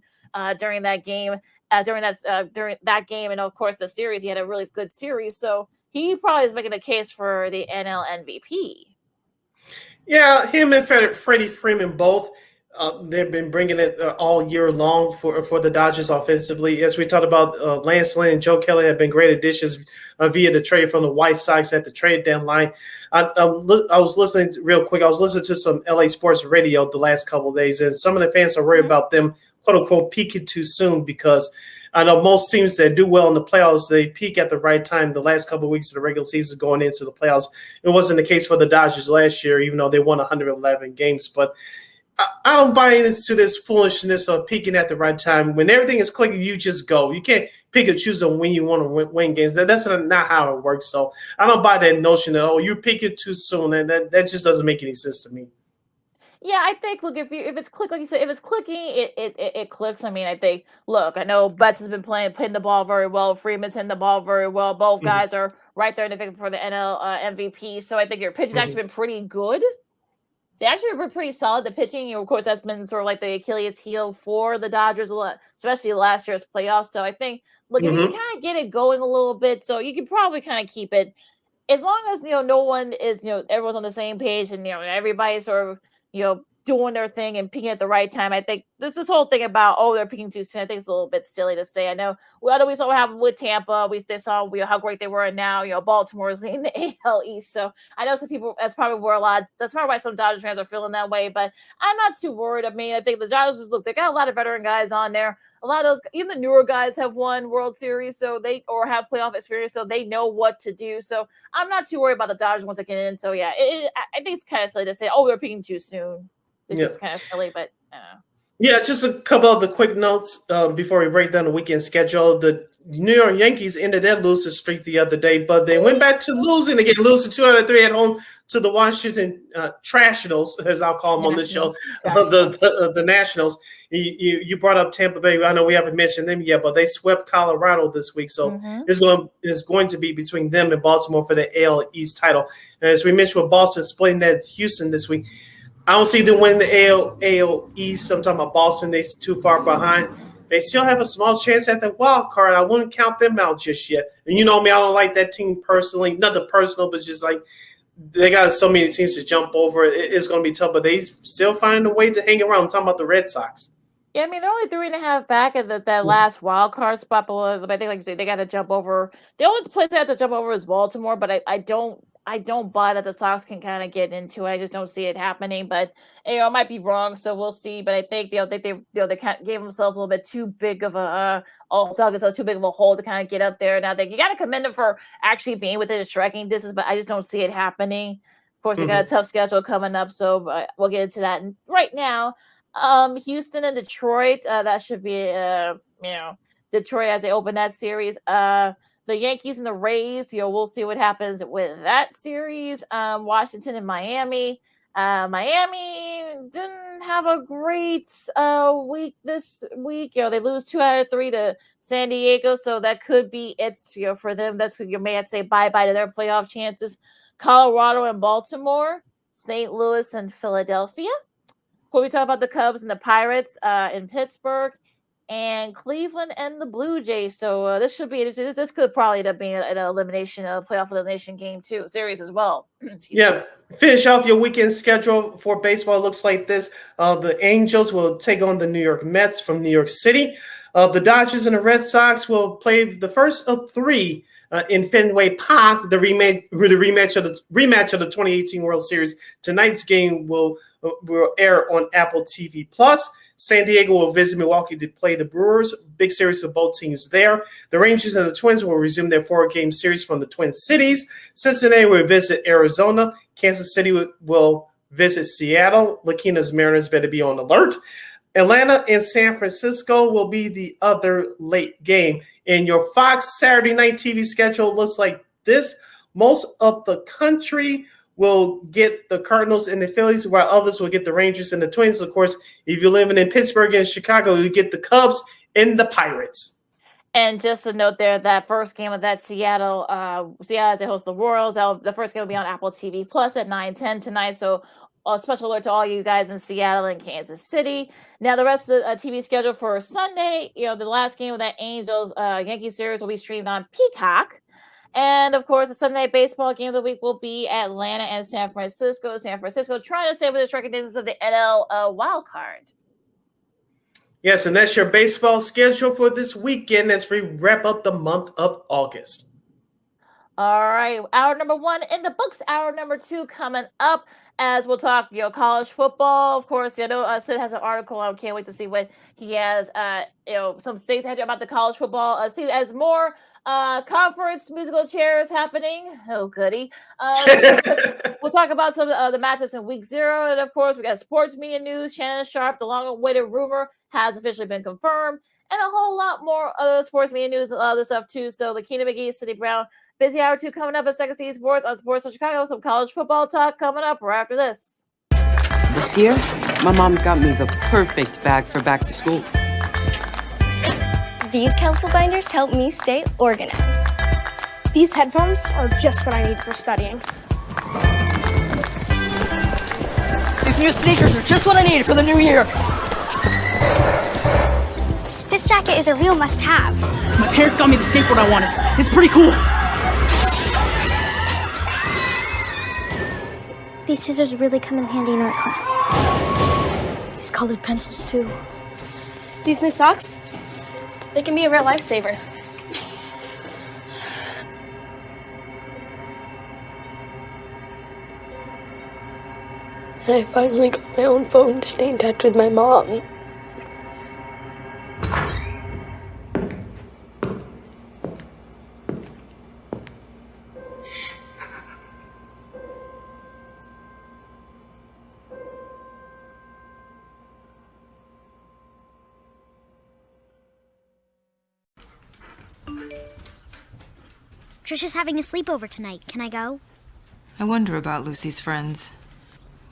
S2: during that game. During that game, and of course the series, he had a really good series. So he probably is making the case for the NL MVP.
S1: Yeah, him and Freddie Freeman both. They've been bringing it all year long for the Dodgers offensively. As we talked about, Lance Lynn and Joe Kelly have been great additions via the trade from the White Sox at the trade deadline. I was listening real quick. I was listening to some LA Sports Radio the last couple of days, and some of the fans are worried about them, quote unquote, peaking too soon because I know most teams that do well in the playoffs, they peak at the right time. The last couple of weeks of the regular season going into the playoffs, it wasn't the case for the Dodgers last year, even though they won 111 games. But I don't buy into this foolishness of peaking at the right time. When everything is clicking, you just go. You can't pick and choose on when you want to win games. That's not how it works. So I don't buy that notion that, you're peaking too soon. And that just doesn't make any sense to me.
S2: Yeah, I think, look, if it's click, like you said, if it's clicking, it clicks. I mean, I think, look, I know Betts has been hitting the ball very well. Freeman's hitting the ball very well. Both guys are right there in the thick for the NL MVP. So I think your pitch has actually been pretty good. They actually were pretty solid. The pitching, of course, that's been sort of like the Achilles heel for the Dodgers, especially last year's playoffs. So I think, look, if you can kind of get it going a little bit, so you can probably kind of keep it, as long as no one is everyone's on the same page and everybody's sort of doing their thing and picking at the right time. I think this whole thing about, they're picking too soon, I think it's a little bit silly to say. I know we saw what happened with Tampa. They saw how great they were, and now Baltimore's in the AL East. So I know some people, that's probably why some Dodgers fans are feeling that way, but I'm not too worried. I mean, I think the Dodgers, they got a lot of veteran guys on there. A lot of those, even the newer guys have won World Series, or have playoff experience, so they know what to do. So I'm not too worried about the Dodgers once they get in. So yeah, I think it's kind of silly to say, they're picking too soon. It's just kind of silly, but I don't know. Yeah,
S1: just a couple of the quick notes before we break down the weekend schedule. The New York Yankees ended their losing streak the other day, but they went back to losing again, losing 2 out of 3 at home to the Washington Trashnos, as I'll call them on this show, the Nationals. You brought up Tampa Bay. I know we haven't mentioned them yet, but they swept Colorado this week, so it's going to be between them and Baltimore for the AL East title. And as we mentioned with Boston splitting that Houston this week, I don't see them winning the AL East. I'm talking about Boston. They're too far behind. They still have a small chance at the wild card. I wouldn't count them out just yet. And you know me, I don't like that team personally. Nothing personal, but just like they got so many teams to jump over. It's going to be tough, but they still find a way to hang around. I'm talking about the Red Sox.
S2: Yeah, I mean, they're only 3.5 back at that last wild card spot. But I think, like you say, they got to jump over. The only place they have to jump over is Baltimore, but I don't buy that the Sox can kind of get into it. I just don't see it happening. But I might be wrong, so we'll see. But I think they kind of gave themselves a little bit too big of a too big of a hole to kind of get up there. Now you got to commend them for actually being within a striking distance, but I just don't see it happening. Of course, they got a tough schedule coming up, so we'll get into that. And right now, Houston and Detroit, that should be Detroit as they open that series. The Yankees and the Rays, we'll see what happens with that series. Washington and Miami. Miami didn't have a great week this week. They lose 2 out of 3 to San Diego, so that could be it. For them, that's you may have to say bye-bye to their playoff chances. Colorado and Baltimore, St. Louis and Philadelphia. We talk about the Cubs and the Pirates in Pittsburgh, and Cleveland and the Blue Jays. So this could probably end up being an playoff elimination game too, series as well.
S1: Yeah, finish off your weekend schedule for baseball. Looks like this: the Angels will take on the New York Mets from New York City. The Dodgers and the Red Sox will play the first of 3 in Fenway Park. The rematch of the 2018 World Series. Tonight's game will air on Apple TV Plus. San Diego will visit Milwaukee to play the Brewers. Big series for both teams there. The Rangers and the Twins will resume their 4-game series from the Twin Cities. Cincinnati will visit Arizona. Kansas City will visit Seattle. Lakina's Mariners better be on alert. Atlanta and San Francisco will be the other late game. And your Fox Saturday night TV schedule looks like this. Most of the country will get the Cardinals and the Phillies, while others will get the Rangers and the Twins. Of course, if you're living in Pittsburgh and Chicago, you get the Cubs and the Pirates.
S2: And just a note there, that first game of that Seattle as they host the Royals, the first game will be on Apple TV Plus at 9:10 tonight. So a special alert to all you guys in Seattle and Kansas City. Now, the rest of the TV schedule for Sunday, the last game of that Angels Yankees series will be streamed on Peacock. And, of course, the Sunday baseball game of the week will be Atlanta and San Francisco. San Francisco trying to stay within the recognitions of the NL wild card.
S1: Yes, and that's your baseball schedule for this weekend as we wrap up the month of August.
S2: All right, hour number 1 in the books. Hour number 2 coming up as we'll talk, college football. Of course, I know Sid has an article. I can't wait to see what he has. Some states about the college football. See as more conference musical chairs happening. Oh, goody. We'll talk about some of the matchups in week 0. And of course, we got sports media news. Shannon Sharp, the long-awaited rumor, has officially been confirmed. And a whole lot more other sports media news and other stuff too. So Lakina McGee, Cindy Brown, busy hour 2 coming up at Second City Sports on Sports of Chicago. Some college football talk coming up right after this.
S9: This year, my mom got me the perfect bag for back to school.
S10: These colorful binders help me stay organized.
S11: These headphones are just what I need for studying.
S12: These new sneakers are just what I need for the new year.
S10: This jacket is a real must-have.
S12: My parents got me the skateboard I wanted. It's pretty cool.
S11: These scissors really come in handy in art class. these colored pencils too.
S10: These new socks, they can be a real lifesaver.
S13: I finally got my own phone to stay in touch with my mom.
S14: Trisha's having a sleepover tonight. Can I go?
S15: I wonder about Lucy's friends.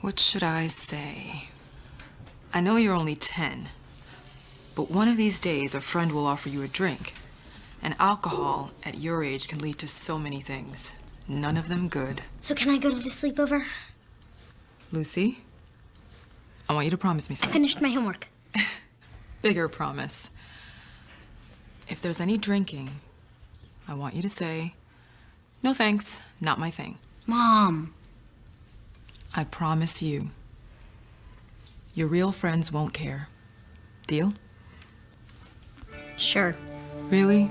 S15: What should I say? I know you're only 10, but one of these days a friend will offer you a drink. And alcohol at your age can lead to so many things. None of them good.
S14: So can I go to the sleepover?
S15: Lucy, I want you to promise me
S14: I
S15: something.
S14: finished my homework.
S15: Bigger promise. If there's any drinking, I want you to say, "No thanks, not my thing."
S14: Mom.
S15: I promise you, your real friends won't care. Deal?
S14: Sure.
S15: Really?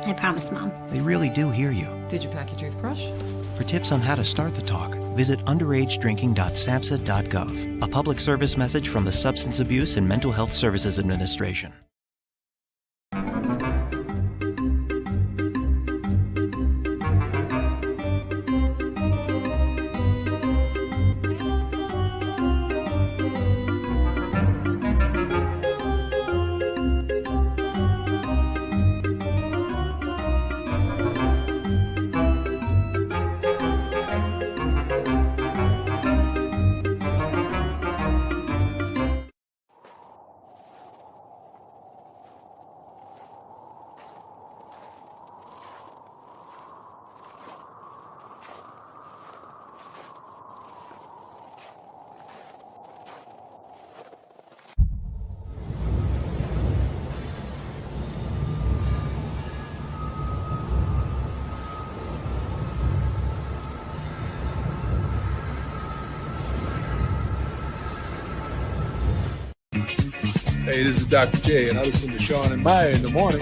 S14: I promise, Mom.
S16: They really do hear you.
S15: Did you pack your toothbrush?
S16: For tips on how to start the talk, visit underagedrinking.samhsa.gov, a public service message from the Substance Abuse and Mental Health Services Administration.
S17: Hey, this is Dr. J, and I listen to Sean and Maya in the morning.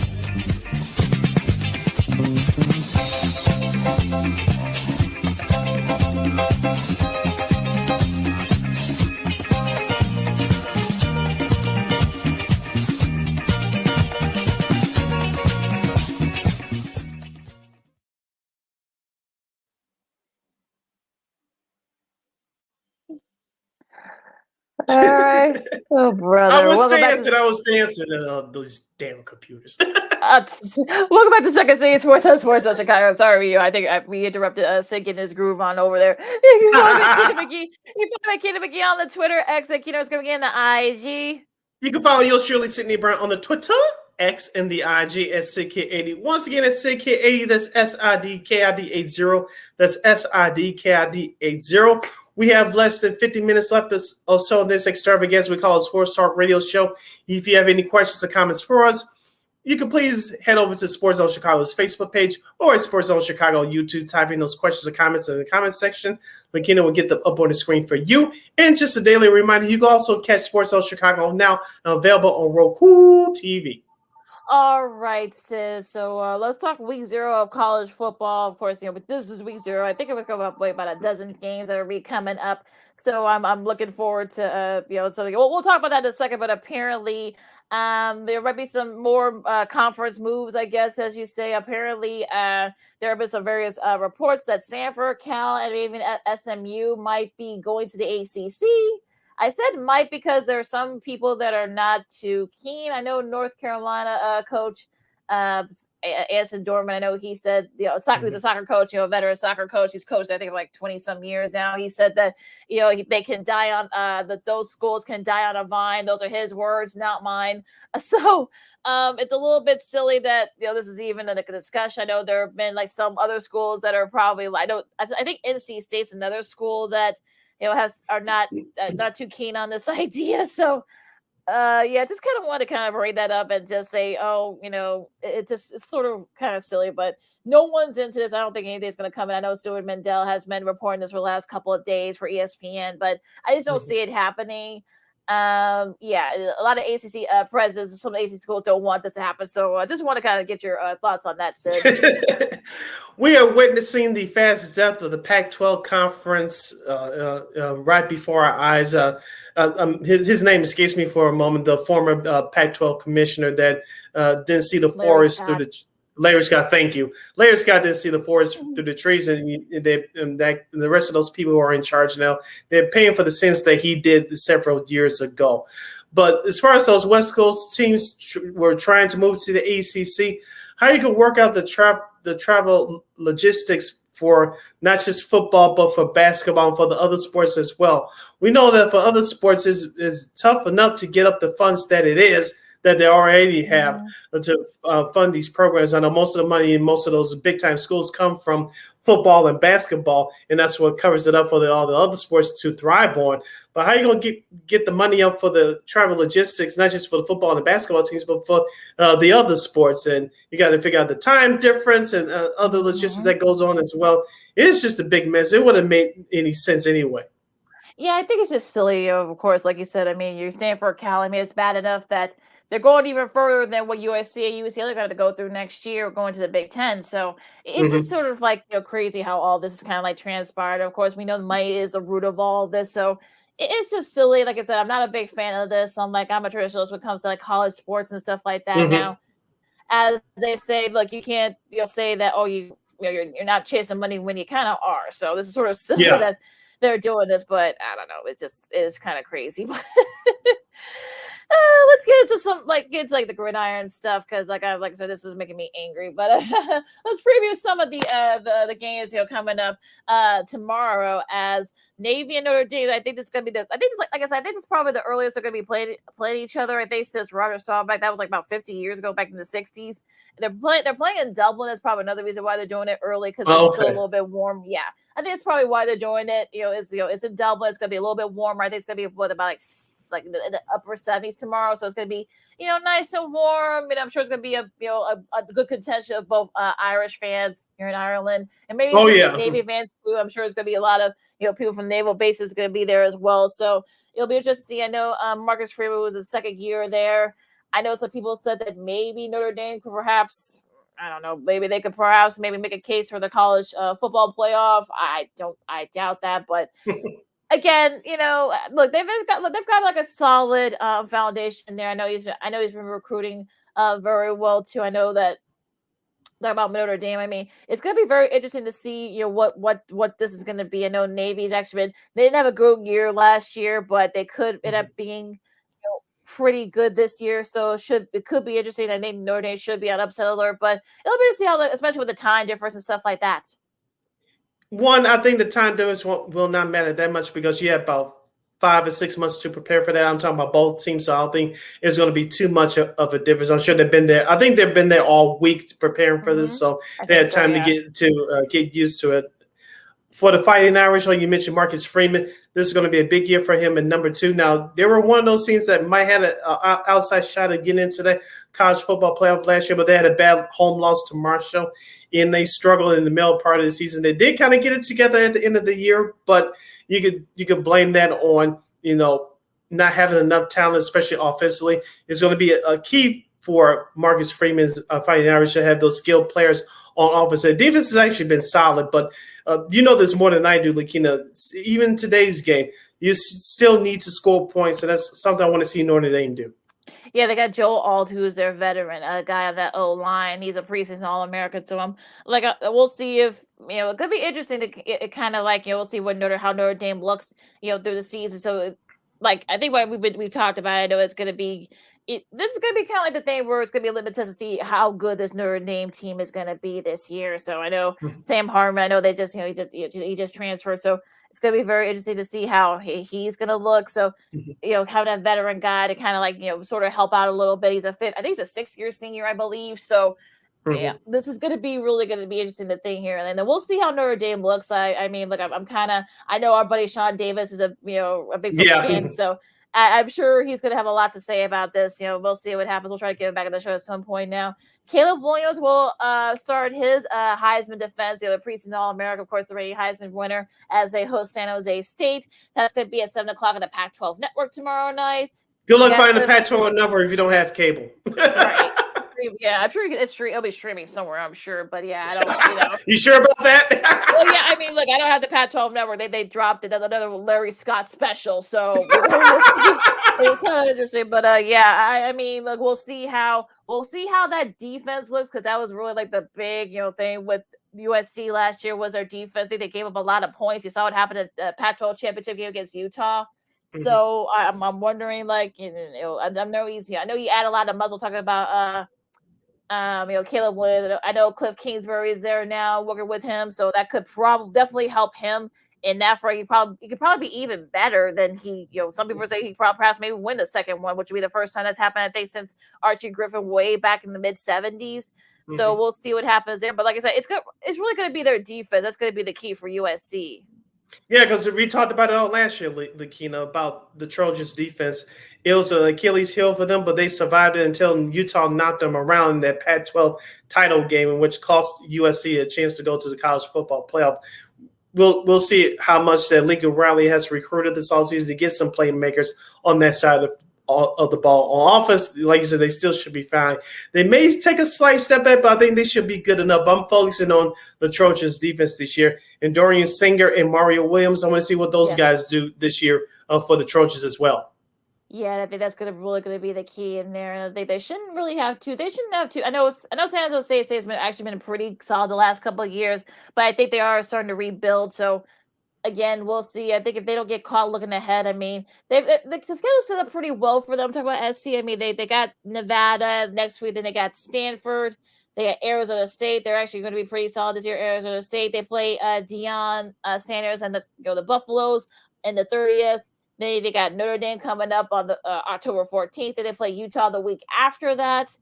S2: All right. Oh, brother.
S1: I was
S2: Welcome back
S1: dancing those damn computers.
S2: Welcome back to Second City Sports on Sports on Chicago. Sorry, I think we interrupted Sig in his groove on over there. You follow me, Keita McGee on the Twitter, X, and Keita is coming in the IG.
S1: You can follow yours truly, Sydney Brown, on the Twitter, X, and the IG at SidKid80. Once again, it's SidKid80. That's SIDKID80. That's SIDKID80. We have less than 50 minutes left or so in this extravaganza we call a Sports Talk Radio Show. If you have any questions or comments for us, you can please head over to Sports Zone Chicago's Facebook page or at Sports Zone Chicago on YouTube. Type in those questions or comments in the comments section. Lakina will get them up on the screen for you. And just a daily reminder, you can also catch Sports Zone Chicago now available on Roku TV.
S2: All right, sis. So let's talk week 0 of college football. Of course, but this is week 0. I think we're coming up with about a dozen games that will be coming up. So I'm looking forward to something. We'll talk about that in a second. But apparently, there might be some more conference moves, I guess, as you say. Apparently, there have been some various reports that Stanford, Cal, and even SMU might be going to the ACC. I said might because there are some people that are not too keen. I know North Carolina coach Anson Dorman. I know he said, he's a soccer coach, a veteran soccer coach. He's coached, I think, for like 20 some years now. He said that, they can die on that those schools can die on a vine. Those are his words, not mine. So it's a little bit silly that, this is even a discussion. I know there have been like some other schools that are probably, I think NC State's another school that, are not too keen on this idea. So just kind of want to kind of bring that up and just say, oh, it's sort of kind of silly, but no one's into this. I don't think anything's going to come in. I know Stuart Mendel has been reporting this for the last couple of days for ESPN, but I just don't see it happening. A lot of ACC presidents and some ACC schools don't want this to happen. So I just want to kind of get your thoughts on that, Sid.
S1: We are witnessing the fastest death of the Pac-12 conference right before our eyes. His name escapes me for a moment. The former Pac-12 commissioner that didn't see the forest through the Larry Scott. Thank you, Larry Scott didn't see the forest through the trees, and the rest of those people who are in charge now, they're paying for the sins that he did several years ago. But as far as those West Coast teams were trying to move to the ACC, how you can work out the travel logistics for not just football, but for basketball and for the other sports as well. We know that for other sports, it's tough enough to get up the funds that they already have to fund these programs. I know most of the money in most of those big-time schools come from football and basketball, and that's what covers it up for all the other sports to thrive on. But how are you going to get the money up for the travel logistics, not just for the football and the basketball teams, but for the other sports? And you got to figure out the time difference and other logistics that goes on as well. It's just a big mess. It wouldn't make any sense anyway.
S2: Yeah, I think it's just silly, of course, like you said. I mean, you're Stanford, Cal. I mean, it's bad enough that they're going even further than what USC and UCLA are going to go through next year, going to the Big Ten. So it's just sort of like crazy how all this is kind of like transpired. Of course, we know the money is the root of all of this. So it's just silly. Like I said, I'm not a big fan of this. I'm a traditionalist when it comes to like college sports and stuff like that. Now, as they say, look, you can't say that, oh, you're not chasing money when you kind of are. So this is sort of silly that they're doing this, but I don't know. It just is kind of crazy. Let's get into the gridiron stuff because, like I said, this is making me angry. But let's preview some of the games coming up tomorrow as Navy and Notre Dame. I think this is gonna be I think this is probably the earliest they're gonna be playing each other. I think since Roger Staubach, that was like about 50 years ago, back in the 60s. They're playing in Dublin. That's probably another reason why they're doing it early because it's still a little bit warm. Yeah, I think it's probably why they're doing it. It's in Dublin. It's gonna be a little bit warmer. I think it's gonna be about in the upper 70s tomorrow, so it's going to be nice and warm, and I'm sure it's going to be a good contention of both Irish fans here in Ireland and maybe Navy fans too. I'm sure it's going to be a lot of people from naval bases going to be there as well, so it'll be interesting to see. I know Marcus Freeman was his second year there. I know some people said that maybe Notre Dame could perhaps, I don't know, maybe they could perhaps make a case for the college football playoff. I doubt that, but again, look, they've got like a solid foundation there. I know he's been recruiting very well too. I know that talking about Notre Dame. I mean, it's going to be very interesting to see what this is going to be. I know Navy's actually they didn't have a good year last year, but they could end up being pretty good this year. So it could be interesting. I think Notre Dame should be on upset alert, but it'll be to see how, especially with the time difference and stuff like that.
S1: One, I think the time difference will not matter that much because you have about 5 or 6 months to prepare for that. I'm talking about both teams, so I don't think it's going to be too much of a difference. I'm sure they've been there. I think they've been there all week preparing for this, so they had time to get used to it. For the Fighting Irish, like you mentioned, Marcus Freeman, this is going to be a big year for him in number 2. Now, they were one of those teams that might have an outside shot of getting into the college football playoff last year, but they had a bad home loss to Marshall, and they struggled in the middle part of the season. They did kind of get it together at the end of the year, but you could blame that on not having enough talent, especially offensively. It's going to be a key for Marcus Freeman's Fighting Irish to have those skilled players on offense. The defense has actually been solid, but this more than I do, Lakina. Even today's game, you still need to score points, and that's something I want to see Notre Dame do.
S2: Yeah, they got Joel Alt, who's their veteran, a guy on that O-line. He's a preseason All-American, so I'm we'll see if it could be interesting to kind of we'll see how Notre Dame looks through the season. So I think what we've talked about, I know it's going to be. This is going to be kind of like the thing where it's going to be a little bit test to see how good this Notre Dame team is going to be this year. So I know Sam Hartman, I know they just, he just transferred. So it's going to be very interesting to see how he's going to look. So, having a veteran guy to kind of sort of help out a little bit. I think he's a 6-year senior, I believe. So yeah, this is going to be really going to be interesting to think here. And then we'll see how Notre Dame looks. I mean, look, I'm kind of, I know our buddy Sean Davis is a big fan. So I'm sure he's going to have a lot to say about this. We'll see what happens. We'll try to get him back on the show at some point now. Caleb Williams will start his Heisman defense. The preseason All-America, of course, the reigning Heisman winner, as they host San Jose State. That's going to be at 7 o'clock on the Pac-12 Network tomorrow night.
S1: Good luck finding the Pac-12 number if you don't have cable.
S2: Right. Yeah, I'm sure it'll be streaming somewhere, I'm sure. But yeah, I don't.
S1: You sure about that?
S2: Well, yeah, I mean, look, I don't have the Pac-12 network. They dropped it, another Larry Scott special, so it's kind of interesting. But yeah, I mean, look, we'll see how that defense looks, because that was really like the big thing with USC last year was their defense. They gave up a lot of points. You saw what happened at the Pac-12 championship game against Utah. So I'm wondering, like, I'm no easy. I know you add a lot of muzzle talking about Caleb Williams. I know Cliff Kingsbury is there now working with him, so that could definitely help him in that front. He could probably be even better than he. Some people say he perhaps maybe win the second one, which would be the first time that's happened, I think, since Archie Griffin way back in the mid '70s. So we'll see what happens there. But like I said, it's really going to be their defense. That's going to be the key for USC.
S1: Yeah, because we talked about it all last year, Lakina, about the Trojans' defense. It was an Achilles heel for them, but they survived it until Utah knocked them around in that Pac-12 title game, in which cost USC a chance to go to the college football playoff. We'll see how much that Lincoln Riley has recruited this offseason to get some playmakers on that side of the ball. On offense, like you said, they still should be fine. They may take a slight step back, but I think they should be good enough. I'm focusing on the Trojans' defense this year. And Dorian Singer and Mario Williams, I want to see what those guys do this year for the Trojans as well.
S2: Yeah, I think that's really going to be the key in there. And I think they shouldn't really have to. They shouldn't have to. I know San Jose State has actually been pretty solid the last couple of years, but I think they are starting to rebuild. So again, we'll see. I think if they don't get caught looking ahead, I mean, the schedule's set up pretty well for them. Talking about SC, I mean, they got Nevada next week, then they got Stanford, they got Arizona State. They're actually going to be pretty solid this year. Arizona State, they play Deion Sanders and the Buffaloes in the 30th. They got Notre Dame coming up on the October 14th. Then they play Utah the week after that.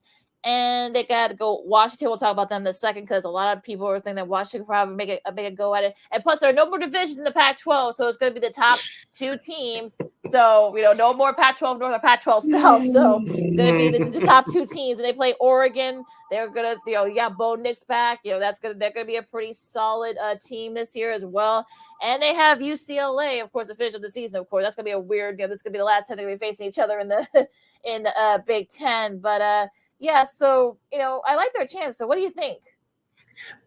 S2: And they got to go Washington. We'll talk about them in a second, because a lot of people are thinking that Washington could probably make a go at it. And plus, there are no more divisions in the Pac-12, so it's going to be the top two teams. So, no more Pac-12 North or Pac-12 South. So it's going to be the top two teams. And they play Oregon. They're going to, you got Bo Nix back. They're going to be a pretty solid team this year as well. And they have UCLA, of course, the finish of the season. Of course, that's going to be a weird. This is going to be the last time they're going to be facing each other in the Big Ten. But yeah, so I like their chance. So what do you think?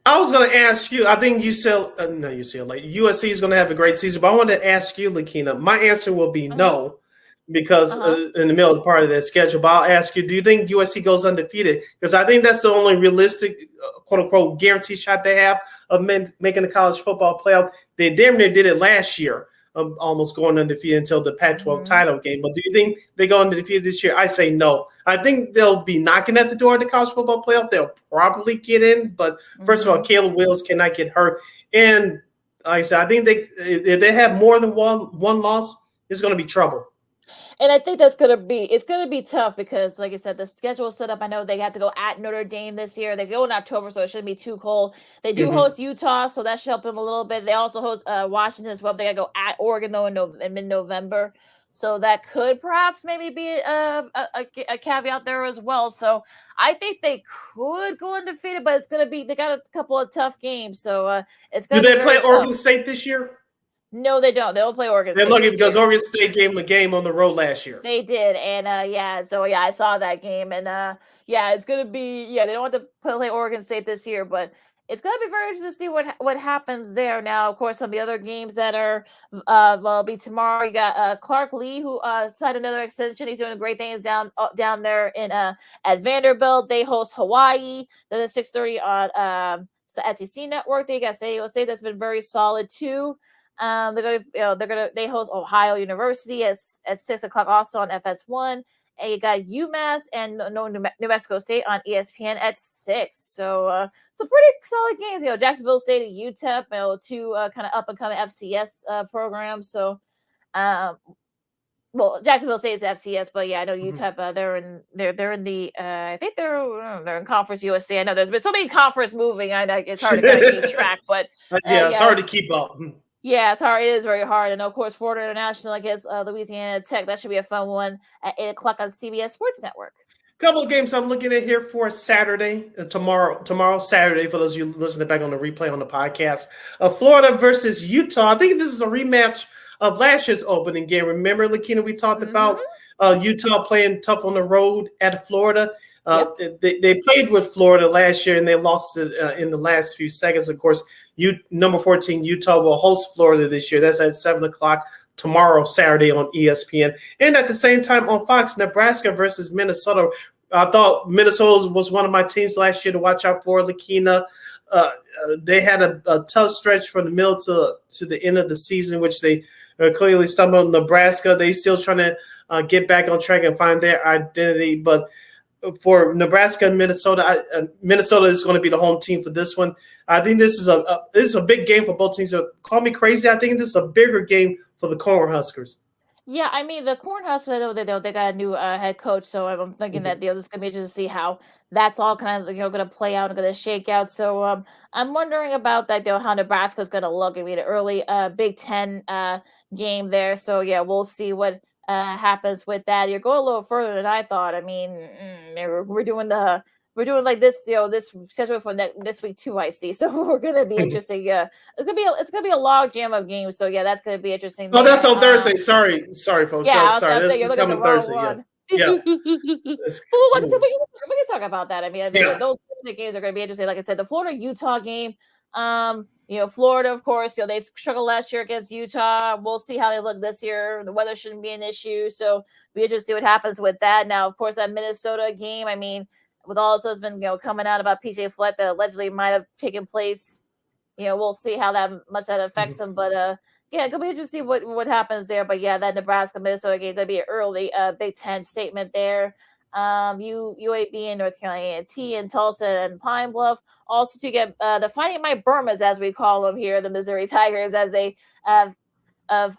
S1: I was going to ask you. I think USC is going to have a great season. But I wanted to ask you, Lakina. My answer will be no, because in the middle of the part of that schedule. But I'll ask you: do you think USC goes undefeated? Because I think that's the only realistic, quote unquote, guaranteed shot they have of making the college football playoff. They damn near did it last year, almost going undefeated until the Pac-12 title game. But do you think they go undefeated this year? I say no. I think they'll be knocking at the door of the college football playoff. They'll probably get in. But first of all, Caleb Williams cannot get hurt. And like I said, I think if they have more than one loss, it's going to be trouble.
S2: And I think it's going to be tough, because, like I said, the schedule set up. I know they have to go at Notre Dame this year. They go in October, so it shouldn't be too cold. They do host Utah, so that should help them a little bit. They also host Washington as well. They got to go at Oregon, though, in mid-November. So that could perhaps maybe be a caveat there as well. So I think they could go undefeated, but it's going to be, they got a couple of tough games. So it's going to be.
S1: Do they play Oregon State this year?
S2: No, they don't. They don't play Oregon State.
S1: They're lucky because Oregon State gave them a game on the road last year.
S2: They did. And I saw that game. And it's going to be, they don't want to play Oregon State this year, but it's going to be very interesting to see what happens there. Now, of course, some of the other games that are will be tomorrow. You got Clark Lee, who signed another extension. He's doing great things down there in at Vanderbilt. They host Hawaii. Then at 6:30 on SEC Network. They got San Diego State. That's been very solid too. They host Ohio University at 6 o'clock also on FS1. And you got UMass and New Mexico State on ESPN at 6. So some pretty solid games. Jacksonville State and UTEP, two kind of up and coming FCS programs. So, Jacksonville State is FCS, but I know UTEP. They're in the. I think they're in Conference USA. I know there's been so many conference moving. I know it's hard to kind of keep track, but
S1: it's hard to keep up.
S2: Yeah, it's hard. It is very hard. And of course, Florida International against Louisiana Tech. That should be a fun one at 8 o'clock on CBS Sports Network.
S1: Couple of games I'm looking at here for Saturday, tomorrow, Saturday, for those of you listening back on the replay on the podcast. Florida versus Utah. I think this is a rematch of last year's opening game. Remember, Lakina, we talked about Utah playing tough on the road at Florida. They played with Florida last year and they lost it in the last few seconds. Of course, number 14 Utah will host Florida this year. That's at 7 o'clock tomorrow, Saturday on ESPN. And at the same time on Fox, Nebraska versus Minnesota. I thought Minnesota was one of my teams last year to watch out for. Lakina, they had a tough stretch from the middle to the end of the season, which they clearly stumbled. Nebraska, they still trying to get back on track and find their identity. But for Nebraska and Minnesota, Minnesota is going to be the home team for this one. I think this is a big game for both teams. So call me crazy. I think this is a bigger game for the Cornhuskers.
S2: Yeah, I mean the Cornhuskers. I know they got a new head coach, so I'm thinking that this is gonna be interesting to see how that's all kind of going to play out and going to shake out. So I'm wondering about that, how Nebraska's going to look. I mean, an early Big Ten game there. So yeah, we'll see what happens with that. You're going a little further than I thought. I mean, we're doing like this, this schedule for this week too. I see, so we're gonna be interesting. Yeah, it's gonna be a log jam of games. So yeah, that's gonna be interesting.
S1: Oh, that's on Thursday. Sorry, folks.
S2: Yeah,
S1: sorry. This is coming Thursday. Yeah.
S2: Well, so we can talk about that. I mean, those Thursday games are gonna be interesting. Like I said, the Florida Utah game. Florida, of course, they struggled last year against Utah. We'll see how they look this year. The weather shouldn't be an issue, so we interested to see what happens with that. Now, of course, that Minnesota game. I mean, with all this has been coming out about PJ Fleck that allegedly might have taken place, we'll see how much that affects him. But yeah, it's gonna be interesting to see what happens there. But yeah, that Nebraska Minnesota game gonna be an early Big Ten statement there. UAB and North Carolina A&T and Tulsa and Pine Bluff. Also to get the Fighting My Burmas, as we call them here, the Missouri Tigers, as they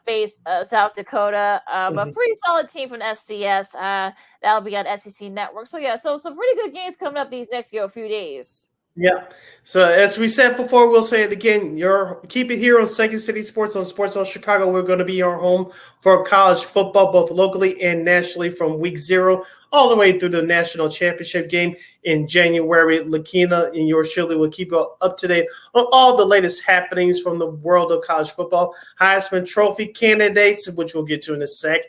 S2: face South Dakota. A pretty solid team from FCS. That'll be on SEC Network. So yeah, so some pretty good games coming up these next few days.
S1: Yeah. So as we said before, we'll say it again. Keep it here on Second City Sports on Sports Zone Chicago. We're going to be your home for college football, both locally and nationally, from week 0 all the way through the national championship game in January. Lakina and yours surely will keep you up to date on all the latest happenings from the world of college football, Heisman Trophy candidates, which we'll get to in a sec.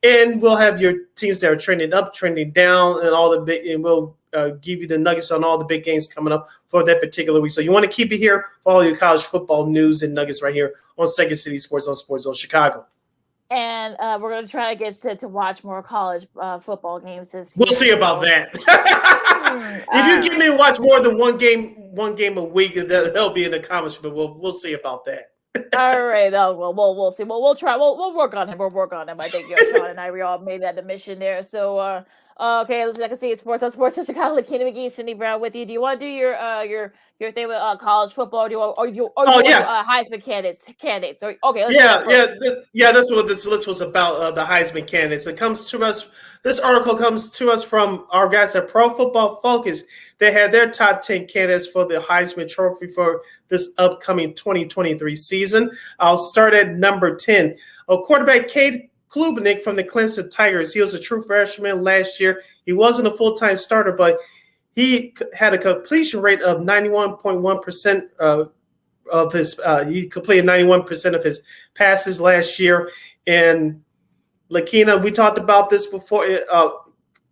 S1: And we'll have your teams that are trending up, trending down, and all the big, and we'll give you the nuggets on all the big games coming up for that particular week. So you want to keep it here for all your college football news and nuggets right here on Second City Sports on Sports Zone Chicago.
S2: And we're going to try to get to watch more college football games this
S1: year. We'll see about that. If you get me to watch more than one game a week, that'll be an accomplishment. We'll see about that.
S2: All right. We'll see. We'll try. We'll work on him. I think Sean and I, we all made that admission there. So okay, listen, I can see it. Sports on Chicago. Lakina McGee, Cindy Brown with you. Do you want to do your thing with college football? Or do you want Heisman candidates? Or, okay.
S1: That's what this list was about. The Heisman candidates. It comes to us. This article comes to us from our guys at Pro Football Focus. They had their top 10 candidates for the Heisman Trophy for this upcoming 2023 season. I'll start at number 10. Quarterback Cade Klubnik from the Clemson Tigers. He was a true freshman last year. He wasn't a full-time starter, but he had a completion rate of 91.1% of his. He completed 91% of his passes last year. And Lakina, we talked about this before.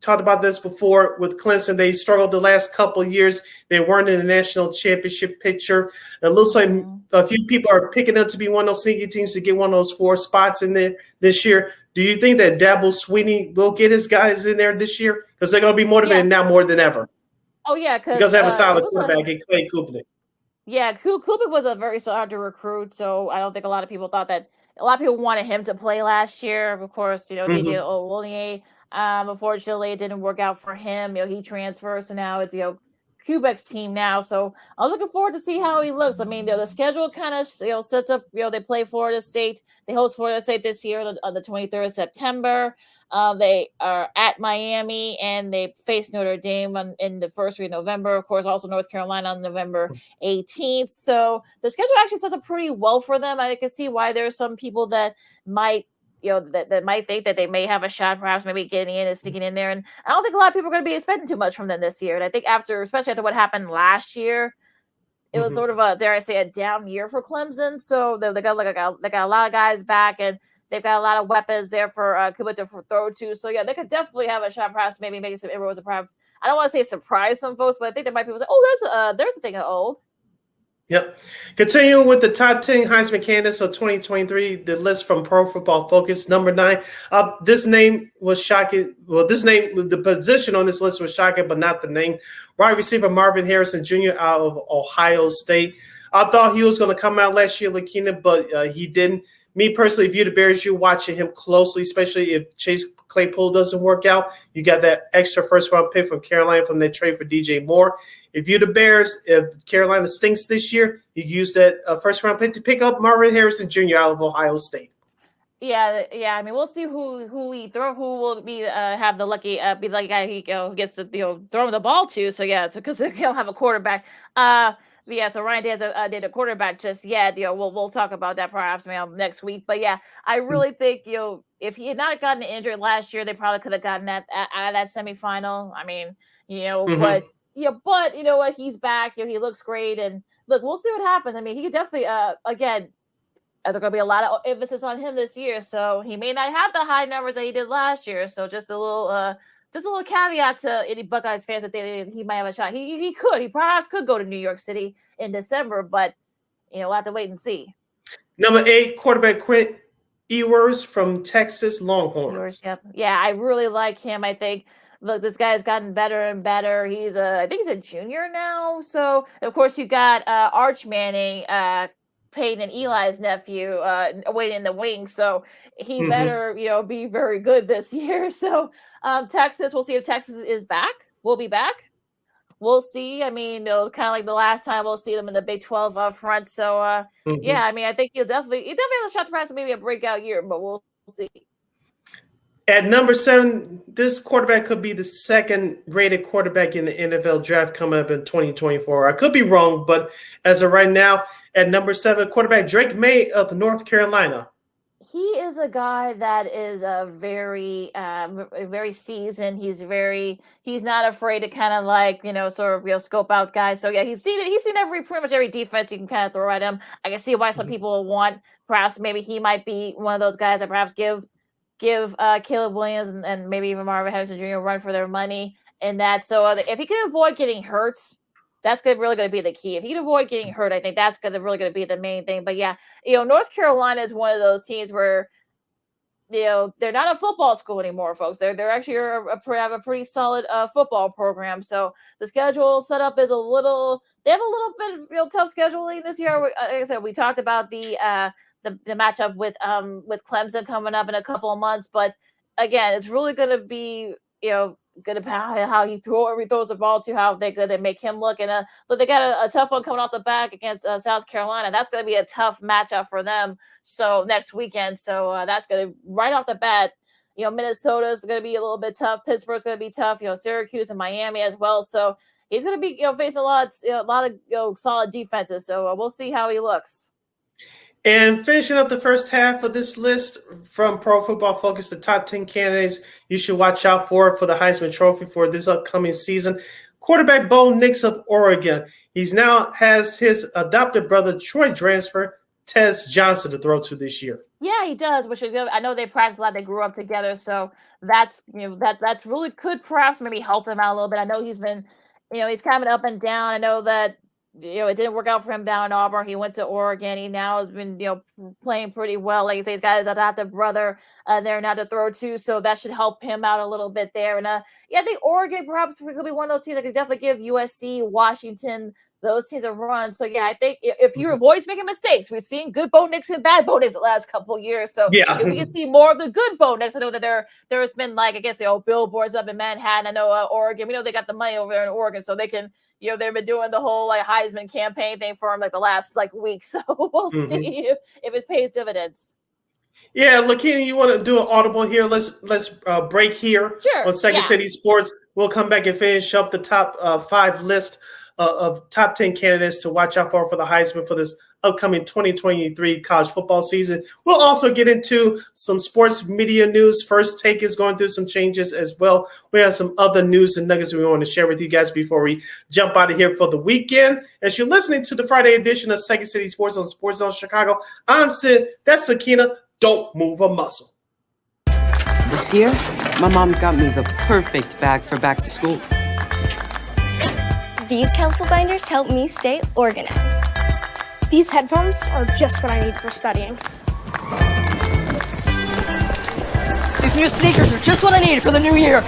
S1: With Clemson. They struggled the last couple of years. They weren't in the national championship picture. It looks like a few people are picking up to be one of those sneaky teams to get one of those 4 spots in there this year. Do you think that Dabo Swinney will get his guys in there this year? Because they're going to be motivated now more than ever.
S2: Oh, yeah.
S1: Because they have a solid quarterback in Clay Kublik.
S2: Yeah, Kubik was a very hard to recruit, so I don't think a lot of people thought that. A lot of people wanted him to play last year. Of course, DJ Olonier. Unfortunately, it didn't work out for him. He transferred, so now it's Kubek's team now. So I'm looking forward to see how he looks. I mean, the schedule kind of sets up. They play Florida State. They host Florida State this year on the 23rd of September. They are at Miami and they face Notre Dame in the first week of November. Of course, also North Carolina on November 18th. So the schedule actually sets up pretty well for them. I can see why there's some people that might that might think that they may have a shot, perhaps maybe getting in and sticking in there. And I don't think a lot of people are going to be expecting too much from them this year. And I think especially after what happened last year, it was sort of a, dare I say, a down year for Clemson. So they got a lot of guys back, and they've got a lot of weapons there for Kuba to throw to. So yeah, they could definitely have a shot, perhaps maybe making some inroads. I don't want to say surprise some folks, but I think there might be people say, oh, there's a thing of old.
S1: Yep. Continuing with the top 10 Heisman candidates of 2023, the list from Pro Football Focus, number 9. This name was shocking. Well, the position on this list was shocking, but not the name. Wide receiver Marvin Harrison Jr. out of Ohio State. I thought he was going to come out last year, Lakina, but he didn't. Me personally, if you're the Bears, you're watching him closely, especially if Chase Claypool doesn't work out. You got that extra first-round pick from Carolina from that trade for DJ Moore. If you're the Bears, if Carolina stinks this year, you use that first-round pick to pick up Marvin Harrison Jr. out of Ohio State.
S2: Yeah. I mean, we'll see who we throw, who will be have the lucky guy who gets to throw the ball to. So yeah, because he'll have a quarterback. Yeah, so Ryan Day did a quarterback just yet. We'll talk about that perhaps next week. But yeah, I really think if he had not gotten injured last year, they probably could have gotten that out of that semifinal. I mean, but you know what? He's back. He looks great, and look, we'll see what happens. I mean, he could definitely again. There's going to be a lot of emphasis on him this year, so he may not have the high numbers that he did last year. So just a little caveat to any Buckeyes fans that he might have a shot. He perhaps could go to New York City in December, but we'll have to wait and see.
S1: Number 8, quarterback Quint Ewers from Texas Longhorns.
S2: Yep. Yeah, I really like him. I think. Look, this guy's gotten better and better. I think he's a junior now. So of course you got Arch Manning, Peyton and Eli's nephew, waiting in the wings. So he better, be very good this year. So Texas, we'll see if Texas is back. We'll be back. We'll see. I mean, kind of like the last time, we'll see them in the Big 12 up front. So yeah, I mean, I think he'll definitely have a shot to perhaps maybe a breakout year, but we'll see.
S1: At number 7, this quarterback could be the second-rated quarterback in the NFL draft coming up in 2024. I could be wrong, but as of right now, at number 7, quarterback Drake May of North Carolina.
S2: He is a guy that is very seasoned. He's not afraid to kind of like, scope out guys. So yeah, he's seen pretty much every defense you can kind of throw at him. I can see why some people want, perhaps maybe he might be one of those guys that perhaps give Caleb Williams and maybe even Marvin Harrison Jr. a run for their money in that. So if he can avoid getting hurt, that's really going to be the key. If he can avoid getting hurt, I think that's really going to be the main thing. But yeah, North Carolina is one of those teams where, they're not a football school anymore, folks. They're actually have a pretty solid football program. So the schedule setup is they have a little bit of tough scheduling this year. Like I said, we talked about the matchup with Clemson coming up in a couple of months, but again, it's really going to be good about how he throws the ball to, how they make him look. And but they got a tough one coming off the back against South Carolina. That's going to be a tough matchup for them. So next weekend, so that's going to right off the bat. Minnesota's going to be a little bit tough. Pittsburgh's going to be tough. Syracuse and Miami as well. So he's going to be facing a lot of solid defenses. So we'll see how he looks.
S1: And finishing up the first half of this list from Pro Football Focus, the top 10 candidates you should watch out for the Heisman Trophy for this upcoming season. Quarterback Bo Nix of Oregon. He's now has his adopted brother Troy transfer, Tez Johnson, to throw to this year.
S2: Yeah, he does, which is good. I know they practice a lot. They grew up together, so that's that's really could perhaps maybe help him out a little bit. I know he's been, he's coming up and down. I know that it didn't work out for him down in Auburn. He went to Oregon. He now has been, playing pretty well. Like you say, he's got his adopted brother there now to throw to, so that should help him out a little bit there. And yeah, I think Oregon perhaps could be one of those teams that could definitely give USC, Washington, those teams are run. So yeah, I think if you avoid making mistakes, we've seen good Bo Nicks and bad Bo Nicks the last couple of years. So
S1: Yeah.
S2: if we can see more of the good Bo Nicks, I know that there's been like, I guess, billboards up in Manhattan. I know Oregon. We know they got the money over there in Oregon, so they can, they've been doing the whole like Heisman campaign thing for them like the last like week. So we'll see if it pays dividends.
S1: Yeah, Lakina, you want to do an audible here? Let's break here on Second City Sports. We'll come back and finish up the top 5 list of top 10 candidates to watch out for the Heisman for this upcoming 2023 college football season. We'll also get into some sports media news. First Take is going through some changes as well. We have some other news and nuggets we want to share with you guys before we jump out of here for the weekend. As you're listening to the Friday edition of Second City Sports on Sports Zone Chicago, I'm Sid. That's Sakina. Don't move a muscle.
S9: This year, my mom got me the perfect bag for back to school.
S10: These colorful binders help me stay organized.
S11: These headphones are just what I need for studying.
S12: These new sneakers are just what I need for the new year.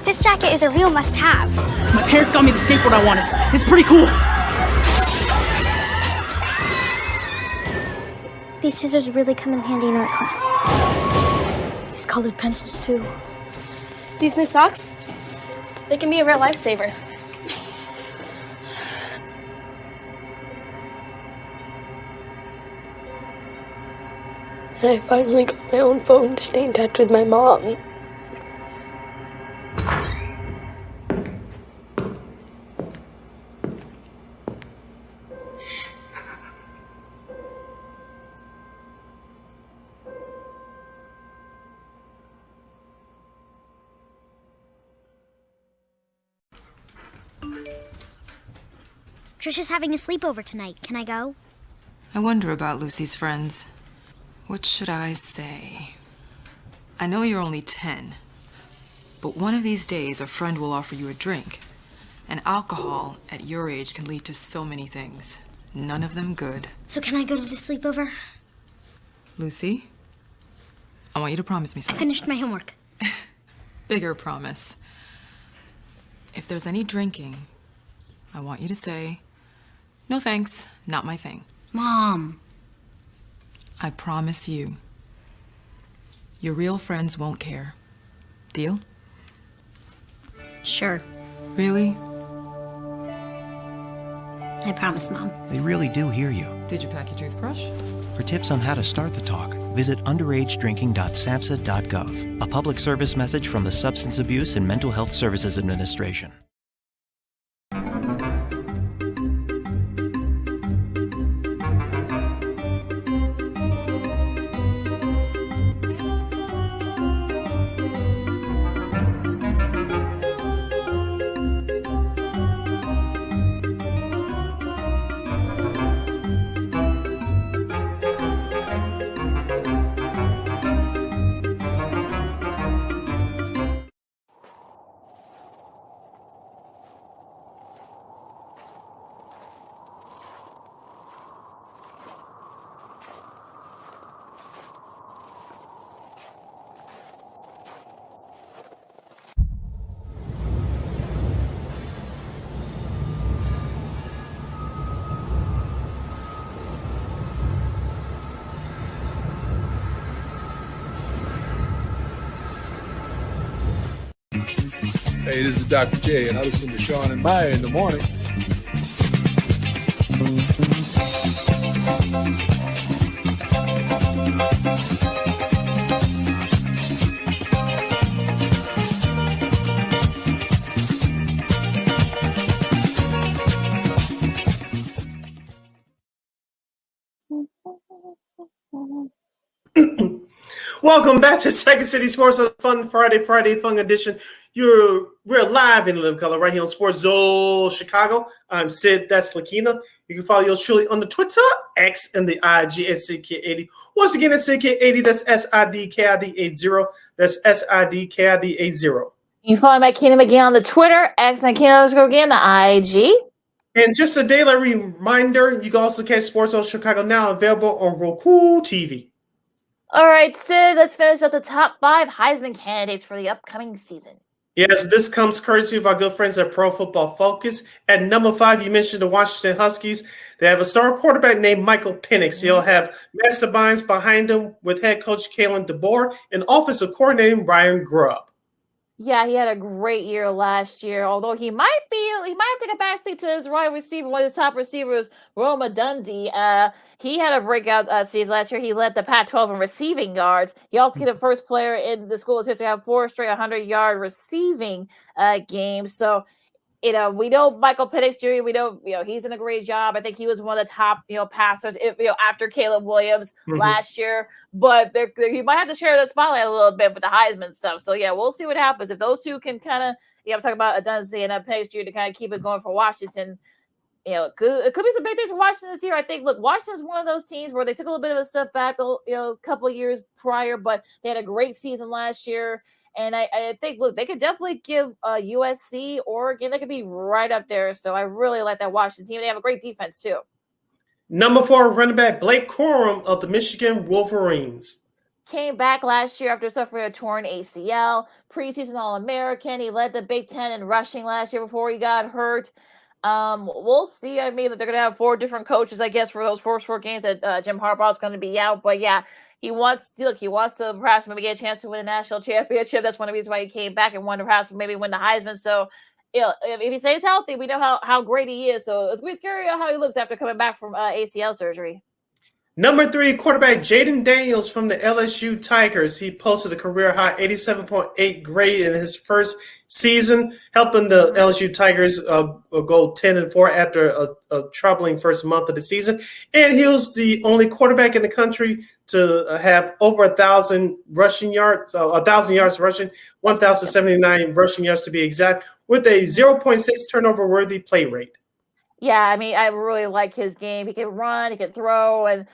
S14: This jacket is a real must-have.
S12: My parents got me the skateboard I wanted. It's pretty cool.
S14: These scissors really come in handy in art class.
S10: These colored pencils, too. These new socks, they can be a real lifesaver.
S13: And I finally got my own phone to stay in touch with my mom.
S14: Trisha's having a sleepover tonight. Can I go?
S15: I wonder about Lucy's friends. What should I say? I know you're only 10, but one of these days a friend will offer you a drink. And alcohol at your age can lead to so many things. None of them good.
S14: So can I go to the sleepover?
S15: Lucy, I want you to promise me
S14: I
S15: something.
S14: finished my homework.
S15: Bigger promise. If there's any drinking, I want you to say, "No thanks, not my thing."
S14: Mom.
S15: I promise you, your real friends won't care. Deal?
S14: Sure.
S15: Really?
S14: I promise, Mom.
S16: They really do hear you.
S15: Did you pack your toothbrush?
S16: For tips on how to start the talk, visit underagedrinking.samhsa.gov. A public service message from the Substance Abuse and Mental Health Services Administration.
S17: Hey, this is Dr. J, and I listen to Sean and Maya in the morning.
S1: Welcome back to Second City Sports on Fun Friday Fun Edition. We're live in Live Color right here on Sports Zone Chicago. I'm Sid. That's Lakina. You can follow yours truly on the Twitter, X, and the IG at SidKid80. Once again, it's SidKid80. That's SIDKID80. That's SIDKID80.
S2: You can follow my Keenan McGee on the Twitter, X, and Keenan the IG.
S1: And just a daily reminder, you can also catch Sports Zone Chicago now available on Roku TV.
S2: All right, Sid, let's finish up the top 5 Heisman candidates for the upcoming season.
S1: Yes, this comes courtesy of our good friends at Pro Football Focus. At number 5, you mentioned the Washington Huskies. They have a star quarterback named Michael Penix. He'll have masterminds behind him with head coach Kalen DeBoer and offensive coordinator Ryan Grubb.
S2: Yeah, he had a great year last year, although he might take a backseat to his wide receiver, one of his top receivers, Roma Dunze. He had a breakout season last year. He led the Pac-12 in receiving yards. He also became the first player in the school's history to have 4 straight 100-yard receiving games. So, we know Michael Penix Jr. We know, he's in a great job. I think he was one of the top, passers, after Caleb Williams last year. But he might have to share the spotlight a little bit with the Heisman stuff. So, yeah, we'll see what happens. If those two can kind of, I'm talking about Dunze and Penix Jr. to kind of keep it going for Washington. It could be some big things for Washington this year. I think, look, Washington's one of those teams where they took a little bit of a step back, a couple of years prior, but they had a great season last year. And I think, look, they could definitely give USC, Oregon, they could be right up there. So I really like that Washington team. They have a great defense, too.
S1: Number 4, running back Blake Corum of the Michigan Wolverines.
S2: Came back last year after suffering a torn ACL. Preseason All-American. He led the Big Ten in rushing last year before he got hurt. We'll see. I mean, that they're going to have 4 different coaches, I guess, for those first 4 games that Jim Harbaugh's going to be out. But yeah, he wants to perhaps maybe get a chance to win a national championship. That's one of the reasons why he came back and wanted to perhaps maybe win the Heisman. So, if he stays healthy, we know how great he is. So it's going to be scary how he looks after coming back from ACL surgery.
S1: Number 3, quarterback Jaden Daniels from the LSU Tigers. He posted a career-high 87.8 grade in his first season, helping the LSU Tigers go 10-4 after a troubling first month of the season. And he was the only quarterback in the country to have over 1,000 rushing yards, 1,000 yards rushing, 1,079 rushing yards to be exact, with a 0.6 turnover-worthy play rate.
S2: Yeah, I mean, I really like his game. He can run, he can throw, and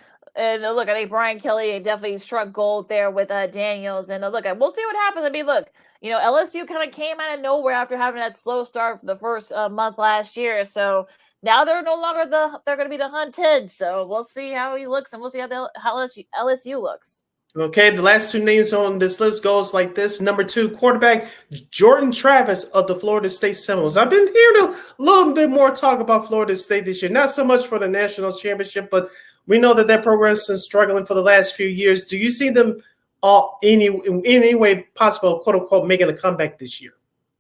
S2: look, I think Brian Kelly definitely struck gold there with Daniels. And look, we'll see what happens. I mean, look, LSU kind of came out of nowhere after having that slow start for the first month last year. So now they're no longer they're going to be the hunted. So we'll see how he looks, and we'll see how LSU looks.
S1: Okay, the last 2 names on this list goes like this. Number 2, quarterback Jordan Travis of the Florida State Seminoles. I've been hearing a little bit more talk about Florida State this year. Not so much for the national championship, but we know that their program has been struggling for the last few years. Do you see them in any way possible, quote unquote, making a comeback this year?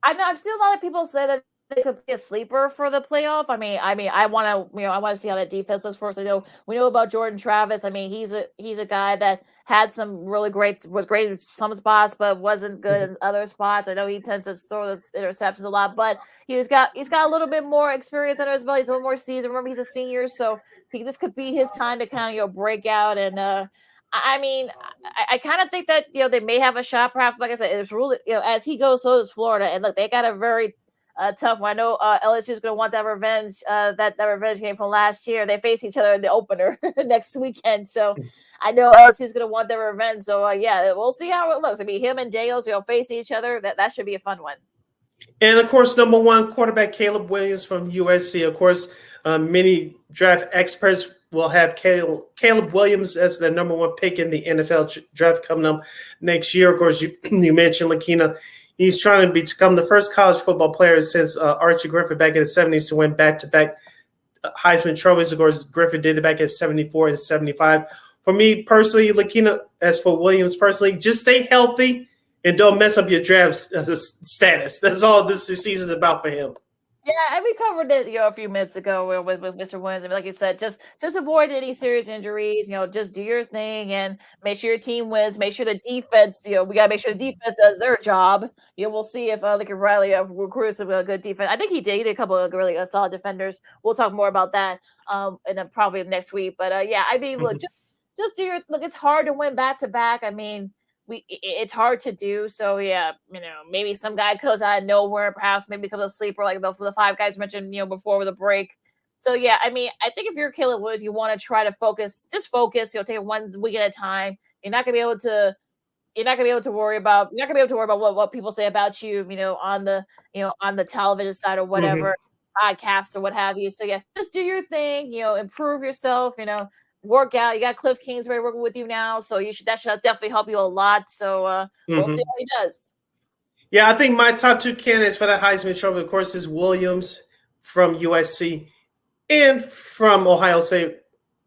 S2: I know I've seen a lot of people say that they could be a sleeper for the playoff. I mean, I want to see how that defense looks first. We know about Jordan Travis. I mean, he's a guy that had some was great in some spots, but wasn't good in other spots. I know he tends to throw those interceptions a lot, but he's got a little bit more experience under his belt. He's a little more seasoned. Remember, he's a senior, so this could be his time to kind of break out. And I mean, I kind of think that they may have a shot. Perhaps, like I said, it's really as he goes, so does Florida. And look, they got a very tough one. I know LSU is going to want that revenge. That revenge game from last year. They face each other in the opener next weekend, so I know LSU is going to want their revenge. So yeah, we'll see how it looks. I mean, him and Daniels, facing each other. That should be a fun one.
S1: And of course, number 1, quarterback Caleb Williams from USC. Of course, many draft experts will have Caleb Williams as their number 1 pick in the NFL draft coming up next year. Of course, you mentioned Lakina. He's trying to become the first college football player since Archie Griffin back in the 70s to win back-to-back Heisman trophies. Of course, Griffin did it back in 74 and 75. For me personally, Lakina, as for Williams personally, just stay healthy and don't mess up your draft status. That's all this season is about for him.
S2: Yeah, and we covered it, a few minutes ago with Mr. Williams. I mean, like you said, just avoid any serious injuries. Just do your thing and make sure your team wins. Make sure the defense. We gotta make sure the defense does their job. We'll see if Lincoln Riley recruits a good defense. I think he did. He did a couple of really solid defenders. We'll talk more about that probably next week. But yeah, I mean, look, just do your look. It's hard to win back to back. I mean, it's hard to do. So yeah, maybe some guy goes out of nowhere, perhaps maybe becomes a sleeper like the 5 guys mentioned, before with a break. So yeah, I mean, I think if you're Kayla Woods, you want to try to focus, take it 1 week at a time. You're not gonna be able to worry about what people say about you, on the television side or whatever, podcast or what have you. So yeah, just do your thing, improve yourself, work out. You got Cliff Kingsbury working with you now, so that should definitely help you a lot. So we'll see how he does.
S1: Yeah, I think my top two candidates for the Heisman Trophy, of course, is Williams from USC and from Ohio State,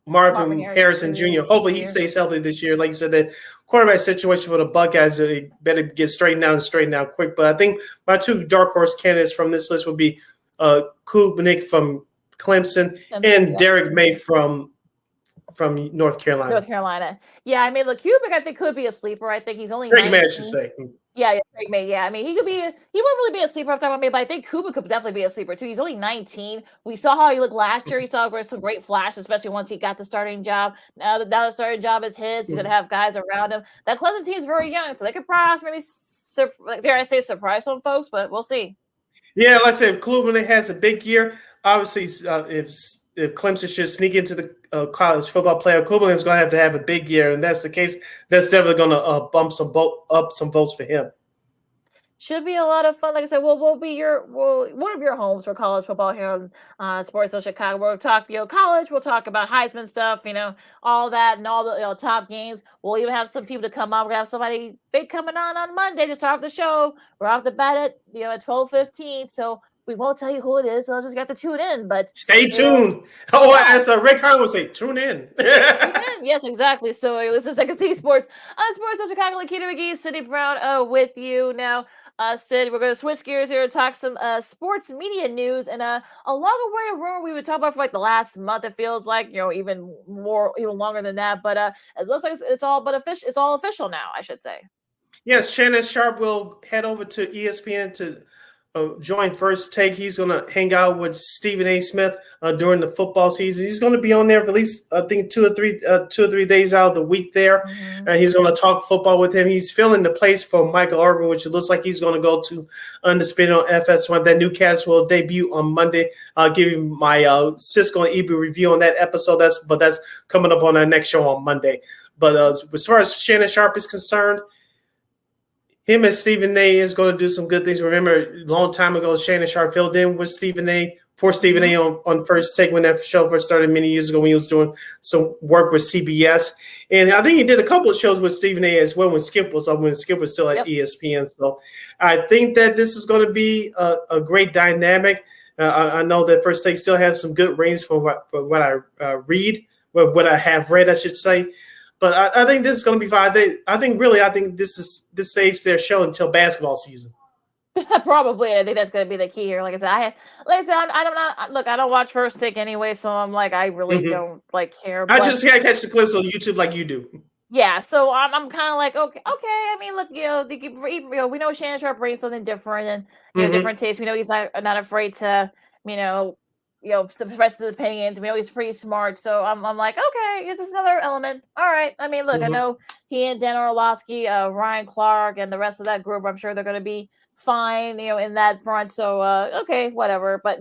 S1: Marvin Harrison Jr. Hopefully he stays healthy this year. Like you said, the quarterback situation for the Buckeyes better get straightened out quick. But I think my two dark horse candidates from this list would be Kubnik from Clemson and Derek May from North Carolina.
S2: Yeah, I mean, look, Kubik, I think, could be a sleeper. I think he's only
S1: Drake
S2: 19.
S1: May, I should say.
S2: Yeah, Drake May. Yeah, I mean, he wouldn't really be a sleeper. I'm talking about me, but I think Kubik could definitely be a sleeper too. He's only 19. We saw how he looked last year. He saw some great flashes, especially once he got the starting job. Now the starting job is his. He's gonna have guys around him. That Clemson team is very young, so they could perhaps maybe, dare I say, surprise some folks, but we'll see.
S1: Yeah, like I said, if Kluberman has a big year, obviously, if Clemson should sneak into the college football player, Kublik is going to have a big year, and that's the case. That's definitely going to bump up some votes for him.
S2: Should be a lot of fun. Like I said, we'll be one of your homes for college football here on Sports Zone Chicago. We'll talk college. We'll talk about Heisman stuff, all that and all the top games. We'll even have some people to come on. We're gonna have somebody big coming on Monday to start the show. We're off the bat at 12:15. So we won't tell you who it is. So I'll just got to tune in. But
S1: stay tuned. As Rick Hahn would say, tune in.
S2: Tune in. Yes, exactly. So this is Second C Sports on Sports Zone Chicago. Lakita McGee, Sydney Brown, with you now. Sid, we're going to switch gears here and talk some sports media news and a long-awaited rumor we've been talking about for like the last month. It feels like even longer than that. But it looks like it's all official. It's all official now, I should say.
S1: Yes, Shannon Sharp will head over to ESPN to join First Take. He's going to hang out with Stephen A. Smith during the football season. He's going to be on there for at least, I think, 2 or 3 days out of the week there. Mm-hmm. He's going to talk football with him. He's filling the place for Michael Irvin, which it looks like he's going to go to Undisputed on FS1. That new cast will debut on Monday. I'll give you my Cisco and Ebu review on that episode. That's coming up on our next show on Monday. But as far as Shannon Sharp is concerned, him and Stephen A. is going to do some good things. Remember, a long time ago, Shannon Sharp filled in with Stephen A. for Stephen A. on First Take when that show first started many years ago when he was doing some work with CBS. And I think he did a couple of shows with Stephen A. as well when Skip was still at ESPN. So I think that this is going to be a great dynamic. I know that First Take still has some good ratings for what I read, what I have read, I should say. But I think this is going to be fine. I think this saves their show until basketball season.
S2: Probably, I think that's going to be the key here. Like I said, I don't watch First Take anyway, so I'm like, I really don't care.
S1: I just can't catch the clips on YouTube like you do.
S2: Yeah, so I'm kind of like, okay. I mean, look, we know Shannon Sharp brings something different and different tastes. We know he's not afraid to, suppress his opinions. We know he's pretty smart. So I'm like, okay, it's just another element. All right. I mean, look, I know he and Dan Orlovsky, Ryan Clark, and the rest of that group, I'm sure they're going to be fine, in that front. So, okay, whatever. But,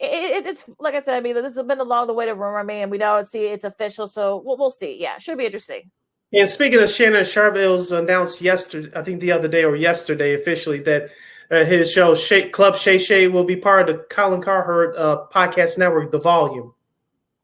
S2: it's like I said, I mean, this has been along the way to rumor. I mean, and we now see it's official. So we'll see. Yeah, should be interesting.
S1: And speaking of Shannon Sharp, it was announced yesterday, I think the other day or yesterday officially, that his show Club Shay Shay will be part of the Colin Cowherd podcast network, The Volume.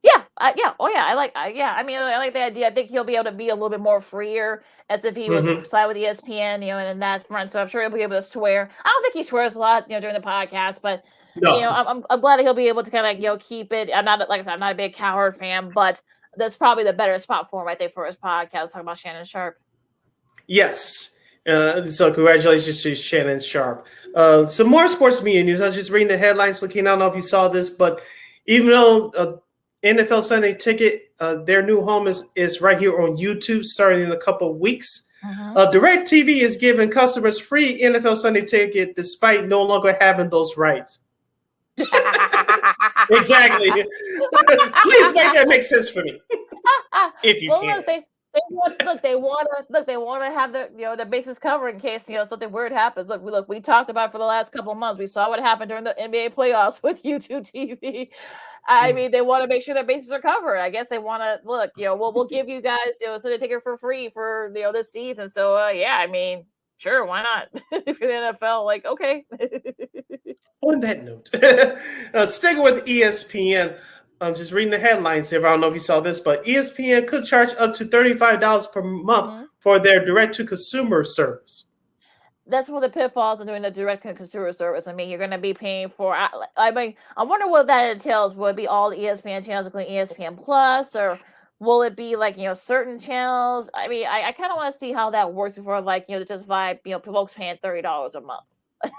S2: Yeah, I like the idea. I think he'll be able to be a little bit more freer, as if he was side with ESPN, and that's front. So I'm sure he'll be able to swear. I don't think he swears a lot, during the podcast, but I'm glad that he'll be able to kind of keep it. I'm not I'm not a big Cowherd fan, but that's probably the better spot for him, I think, for his podcast talking about Shannon Sharp.
S1: Yes. So congratulations to Shannon Sharp. Some more sports media news. I was just reading the headlines. Looking, I don't know if you saw this, but even though NFL Sunday Ticket, their new home is right here on YouTube starting in a couple of weeks. DirecTV is giving customers free NFL Sunday Ticket despite no longer having those rights. Exactly. Please make that make sense for me. If you can.
S2: They want to have the bases covered in case something weird happens. Look, we talked about it for the last couple of months. We saw what happened during the NBA playoffs with YouTube TV. I mean, they want to make sure their bases are covered. I guess they want to we'll give you guys Sunday ticket for free for this season. So I mean, sure, why not? If you're the NFL, okay.
S1: On that note, sticking with ESPN. I'm just reading the headlines here. I don't know if you saw this, but ESPN could charge up to $35 per month for their direct-to-consumer service.
S2: that's one of the pitfalls of doing the direct consumer service. I mean, you're going to be paying for. I mean, I wonder what that entails. Will it be all the ESPN channels, including ESPN Plus, or will it be like certain channels? I mean, I kind of want to see how that works before to justify folks paying $30 a month.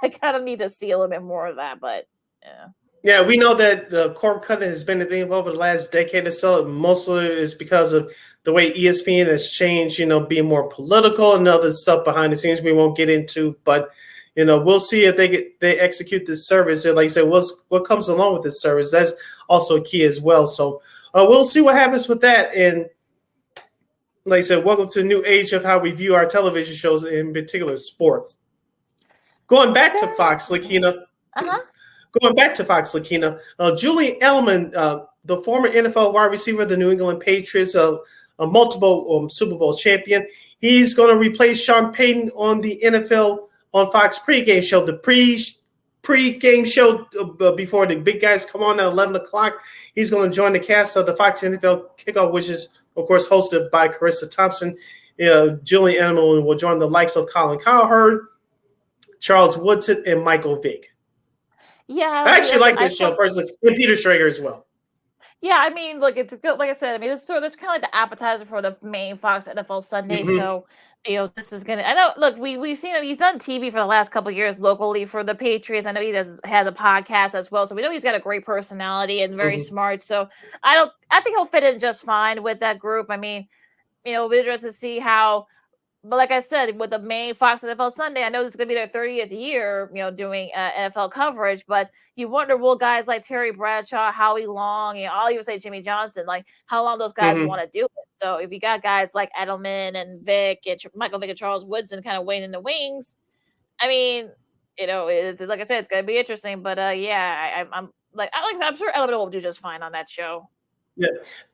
S2: I kind of need to see a little bit more of that, but yeah.
S1: Yeah, we know that the cord cutting has been a thing over the last decade or so. Mostly is because of the way ESPN has changed, being more political and other stuff behind the scenes we won't get into. But, we'll see if they execute this service. And like I said, what comes along with this service, that's also key as well. So we'll see what happens with that. And like I said, welcome to a new age of how we view our television shows, in particular sports. Going back to Fox, Lakina. Going back to Fox, Lakina. Julian Edelman, the former NFL wide receiver of the New England Patriots, a multiple Super Bowl champion, he's going to replace Sean Payton on the NFL on Fox pregame show. The pregame show before the big guys come on at 11 o'clock. He's going to join the cast of the Fox NFL Kickoff, which is, of course, hosted by Carissa Thompson. Julian Edelman will join the likes of Colin Cowherd, Charles Woodson, and Michael Vick.
S2: Yeah,
S1: I actually like this show personally, and Peter Schrager as well.
S2: Yeah, I mean, look, it's good. Like I said, I mean, it's kind of like the appetizer for the main Fox NFL Sunday.
S1: Mhm.
S2: So, this is gonna. I know. Look, we've seen him. He's done TV for the last couple of years locally for the Patriots. I know he has a podcast as well. So we know he's got a great personality and very smart. So I think he'll fit in just fine with that group. I mean, it'll be interesting to see how. But like I said, with the main Fox NFL Sunday, I know this is going to be their 30th year, doing NFL coverage. But you wonder, will guys like Terry Bradshaw, Howie Long, I'll even say Jimmy Johnson, like how long those guys want to do it. So if you got guys like Edelman and Vic and Michael Vick and Charles Woodson kind of waiting in the wings, I mean, like I said, it's going to be interesting. But yeah, I'm sure Edelman will do just fine on that show.
S1: Yeah,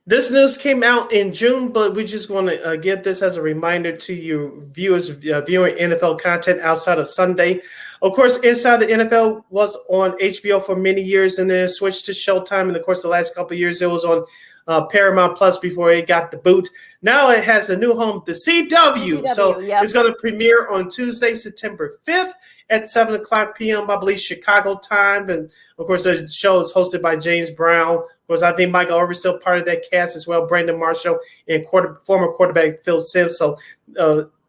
S1: this news came out in June, but we just want to get this as a reminder to you viewers viewing NFL content outside of Sunday. Of course, Inside the NFL was on HBO for many years, and then it switched to Showtime. And of course, the last couple of years, it was on Paramount Plus before it got the boot. Now it has a new home, the CW. So it's going to premiere on Tuesday, September 5th at 7 o'clock p.m., I believe, Chicago time. And of course, the show is hosted by James Brown. Of course, I think Michael Irvin's still part of that cast as well, Brandon Marshall, and former quarterback Phil Simms. So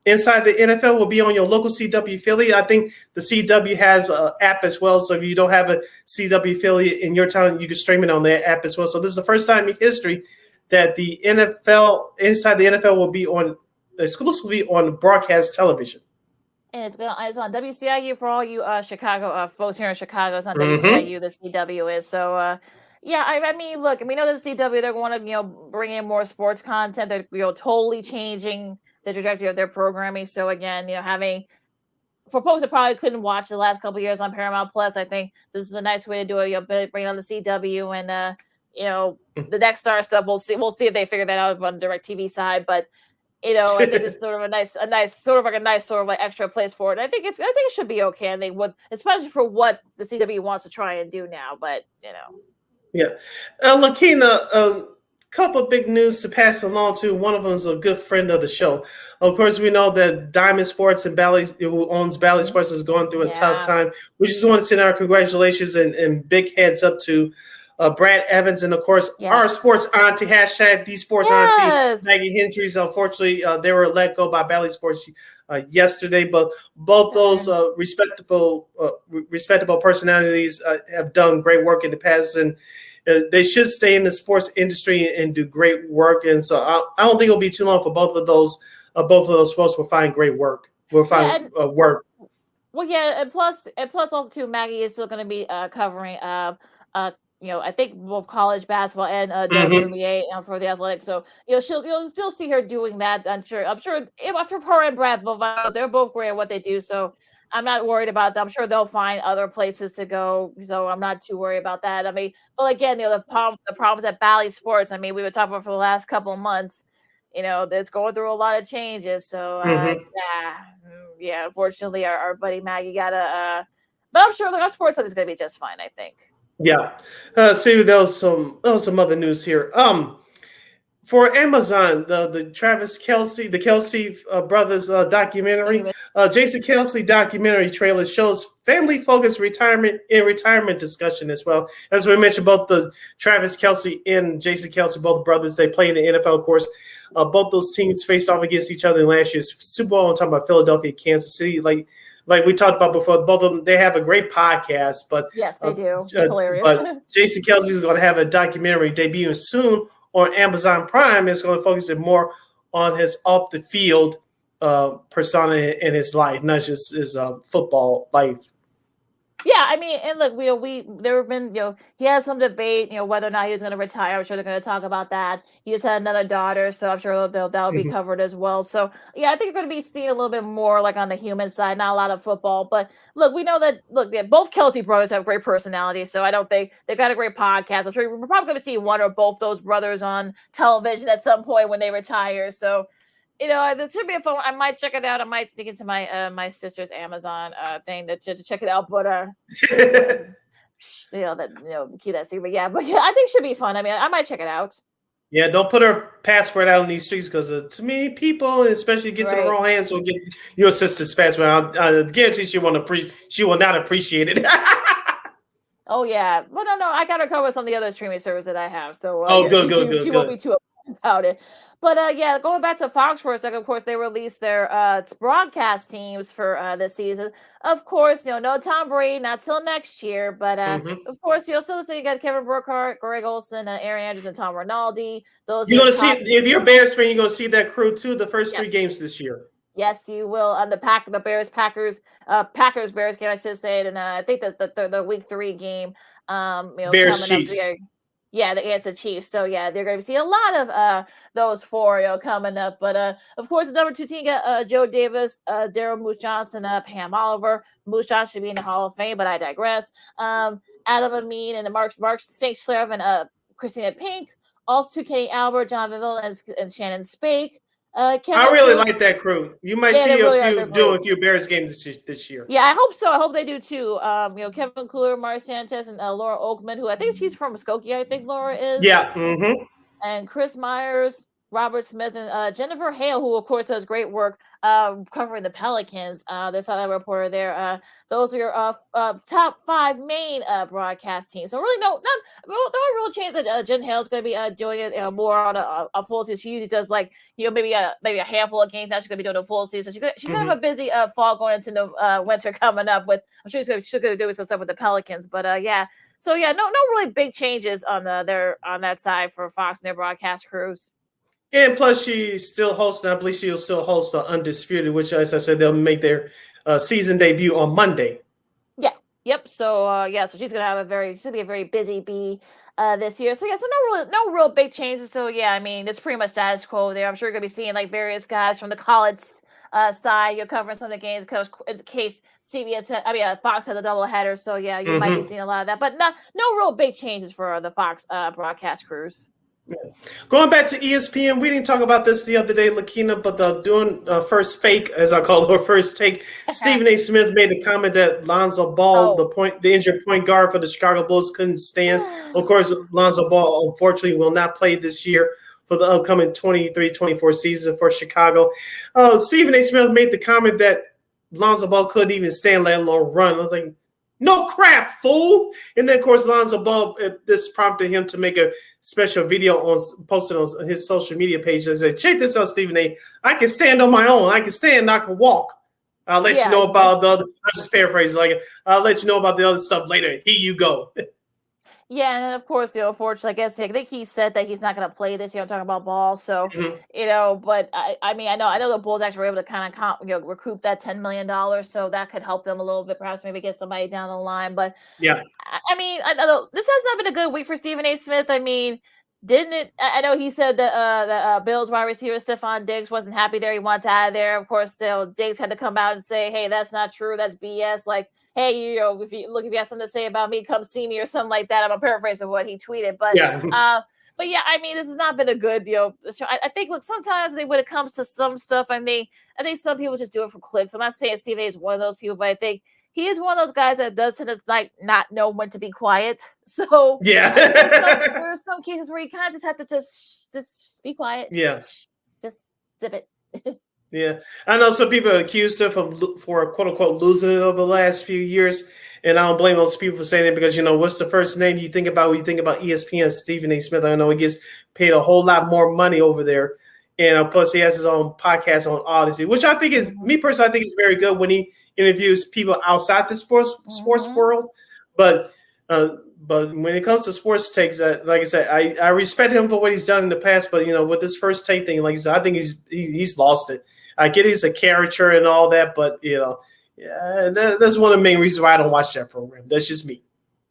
S1: Inside the NFL will be on your local CW affiliate. I think the CW has an app as well. So if you don't have a CW affiliate in your town, you can stream it on their app as well. So this is the first time in history that the NFL, Inside the NFL, will be on exclusively on broadcast television.
S2: And it's on WCIU for all you Chicago folks here in Chicago. It's on WCIU, the CW is. So, yeah, I mean, look, we know that the CW, they're going to, bring in more sports content. They're, totally changing the trajectory of their programming. So, again, having, for folks that probably couldn't watch the last couple of years on Paramount Plus, I think this is a nice way to do it. Bring on the CW and, the next star stuff. We'll see if they figure that out on the DirecTV side. But, I think it's sort of a nice extra place for it. I think it should be okay. I think especially for what the CW wants to try and do now. But
S1: yeah, Lakina, a couple of big news to pass along to. One of them is a good friend of the show. Of course, we know that Diamond Sports and Bally, who owns Bally Sports, is going through a tough time. We just want to send our congratulations and big heads up to Brad Evans, and of course, our sports auntie, hashtag the sports auntie, Maggie Hendricks. Unfortunately, they were let go by Bally Sports yesterday, but both those respectable personalities have done great work in the past, and they should stay in the sports industry and do great work. And so I don't think it'll be too long for both of those folks will find great work. Will find work.
S2: Well, yeah, and plus also too, Maggie is still going to be covering I think both college basketball and WNBA for the Athletics. So you'll still see her doing that. I'm sure if her and Brad both, they're both great at what they do. So I'm not worried about that. I'm sure they'll find other places to go. So I'm not too worried about that. I mean, but again, the problems at Bally Sports. I mean, we were talking about for the last couple of months. That's going through a lot of changes. So yeah. Unfortunately, our buddy Maggie got but I'm sure our sports is going to be just fine. I think.
S1: Yeah. See, there was some other news here. for Amazon, the Travis Kelsey, the Kelsey brothers documentary, Jason Kelsey documentary trailer shows family-focused retirement discussion as well. As we mentioned, both the Travis Kelsey and Jason Kelsey, both brothers, they play in the NFL, of course. Both those teams faced off against each other in last year's Super Bowl. I'm talking about Philadelphia, Kansas City. Like we talked about before, both of them, they have a great podcast. But
S2: yes, they do. It's hilarious.
S1: But Jason Kelsey is going to have a documentary debuting soon on Amazon Prime. It's going to focus it more on his off the field persona in his life, not just his football life.
S2: Yeah, I mean, and look, there have been, he had some debate, whether or not he was going to retire. I'm sure they're going to talk about that. He just had another daughter, so I'm sure that'll be covered as well. So, yeah, I think you're going to be seeing a little bit more like on the human side, not a lot of football. But look, we know that, both Kelsey brothers have great personalities, so I don't think they've got a great podcast. I'm sure we're probably going to see one or both those brothers on television at some point when they retire. So, this should be a fun one. I might check it out. I might sneak into my my sister's Amazon thing to check it out. But keep that secret. But yeah, I think it should be fun. I mean, I might check it out.
S1: Yeah, don't put her password out in these streets because too many people, especially gets in the wrong hands, will get your sister's password. I guarantee she will not appreciate it.
S2: Oh yeah, well no, I got her covered with some of the other streaming services that I have. So
S1: good.
S2: She won't be too about it. But going back to Fox for a second, of course, they released their broadcast teams for this season. Of course, no Tom Brady, not till next year. But of course, you'll still see you got Kevin Burkhardt, Greg Olsen, Aaron Anderson, Tom Rinaldi. Those
S1: you're going to see, if you're a Bears fan, you're going to see that crew too the first 3 games this year.
S2: Yes, you will. On the Bears Bears game, I should say it. And I think that the week 3 game,
S1: Bears Chiefs.
S2: Yeah, against the Chiefs. So yeah, they're going to see a lot of those 4 coming up. But of course, the number 2 team got Joe Davis, Daryl Moose Johnson, Pam Oliver. Moose Johnson should be in the Hall of Fame, but I digress. Adam Amin and Mark St. Clair and Christina Pink. Also, Kenny Albert, John Viville, and Shannon Spake.
S1: I really like that crew. You might see a few Bears games this year.
S2: Yeah, I hope so. I hope they do too. Kevin Kluwer, Mari Sanchez, and Laura Oakman, who I think she's from Muskogee. I think Laura is.
S1: Yeah.
S2: And Chris Myers, Robert Smith, and Jennifer Hale, who of course does great work covering the Pelicans. There's that reporter there. Those are your top 5 main broadcast teams. So really, no real chance that Jen Hale's going to be doing it more on a full season. She usually does maybe a handful of games. Now she's going to be doing a full season. So she's going to have a busy fall going into the winter coming up with. I'm sure she's going to do some stuff with the Pelicans. But yeah. So yeah, no really big changes on that side for Fox and their broadcast crews.
S1: And plus, she's still hosting. I believe she'll still host the Undisputed, which, as I said, they'll make their season debut on Monday.
S2: Yeah. Yep. So so she's gonna have she'll be a very busy bee this year. So yeah, so no real big changes. So yeah, I mean, it's pretty much status quo there. I'm sure you're gonna be seeing various guys from the college side. You're covering some of the games in case Fox has a doubleheader. So yeah, you might be seeing a lot of that, but no real big changes for the Fox broadcast crews.
S1: Going back to ESPN, we didn't talk about this the other day, Lakina, but doing first fake, as I call it, or first take. Stephen A. Smith made a comment that Lonzo Ball, the injured point guard for the Chicago Bulls, couldn't stand. Of course, Lonzo Ball, unfortunately, will not play this year for the upcoming 23-24 season for Chicago. Stephen A. Smith made the comment that Lonzo Ball couldn't even stand, let alone run. I was like, no crap, fool. And then, of course, Lonzo Ball, this prompted him to make a special video posted on his social media page that said, check this out, Stephen A. I can stand on my own. I can stand, I can walk. I'll let you know about the other, I just paraphrase I'll let you know about the other stuff later. Here you go.
S2: Yeah, and of course, unfortunately, I think he said that he's not going to play this year. I'm talking about Ball, so but I mean, I know the Bulls actually were able to kind of recoup that $10 million, so that could help them a little bit, perhaps maybe get somebody down the line. But
S1: yeah,
S2: I mean, I know this has not been a good week for Stephen A. Smith. I mean, didn't it? I know he said that the Bills wide receiver Stephon Diggs wasn't happy there. He wants out of there. Of course, Diggs had to come out and say, "Hey, that's not true. That's BS." Like, hey, if you have something to say about me, come see me or something like that. I'm a paraphrase of what he tweeted, but yeah. But yeah, I mean, this has not been a good show. I think, look, sometimes when it comes to some stuff, I think some people just do it for clicks. I'm not saying Stephen A. is one of those people, but I think he is one of those guys that does tend to like not know when to be quiet. So
S1: Yeah.
S2: there's some cases where you kind of just have to just be quiet.
S1: Yeah.
S2: Just zip it.
S1: Yeah, I know some people accused him for quote unquote losing it over the last few years, and I don't blame those people for saying it because what's the first name you think about when you think about ESPN? Stephen A. Smith. I know he gets paid a whole lot more money over there, and plus he has his own podcast on Odyssey, which I think is me personally. I think is very good when he interviews people outside the sports world, but when it comes to sports takes, like I said, I respect him for what he's done in the past, but with this first take thing, like I said, I think he's lost it. I get he's a character and all that, but that's one of the main reasons why I don't watch that program. That's just me.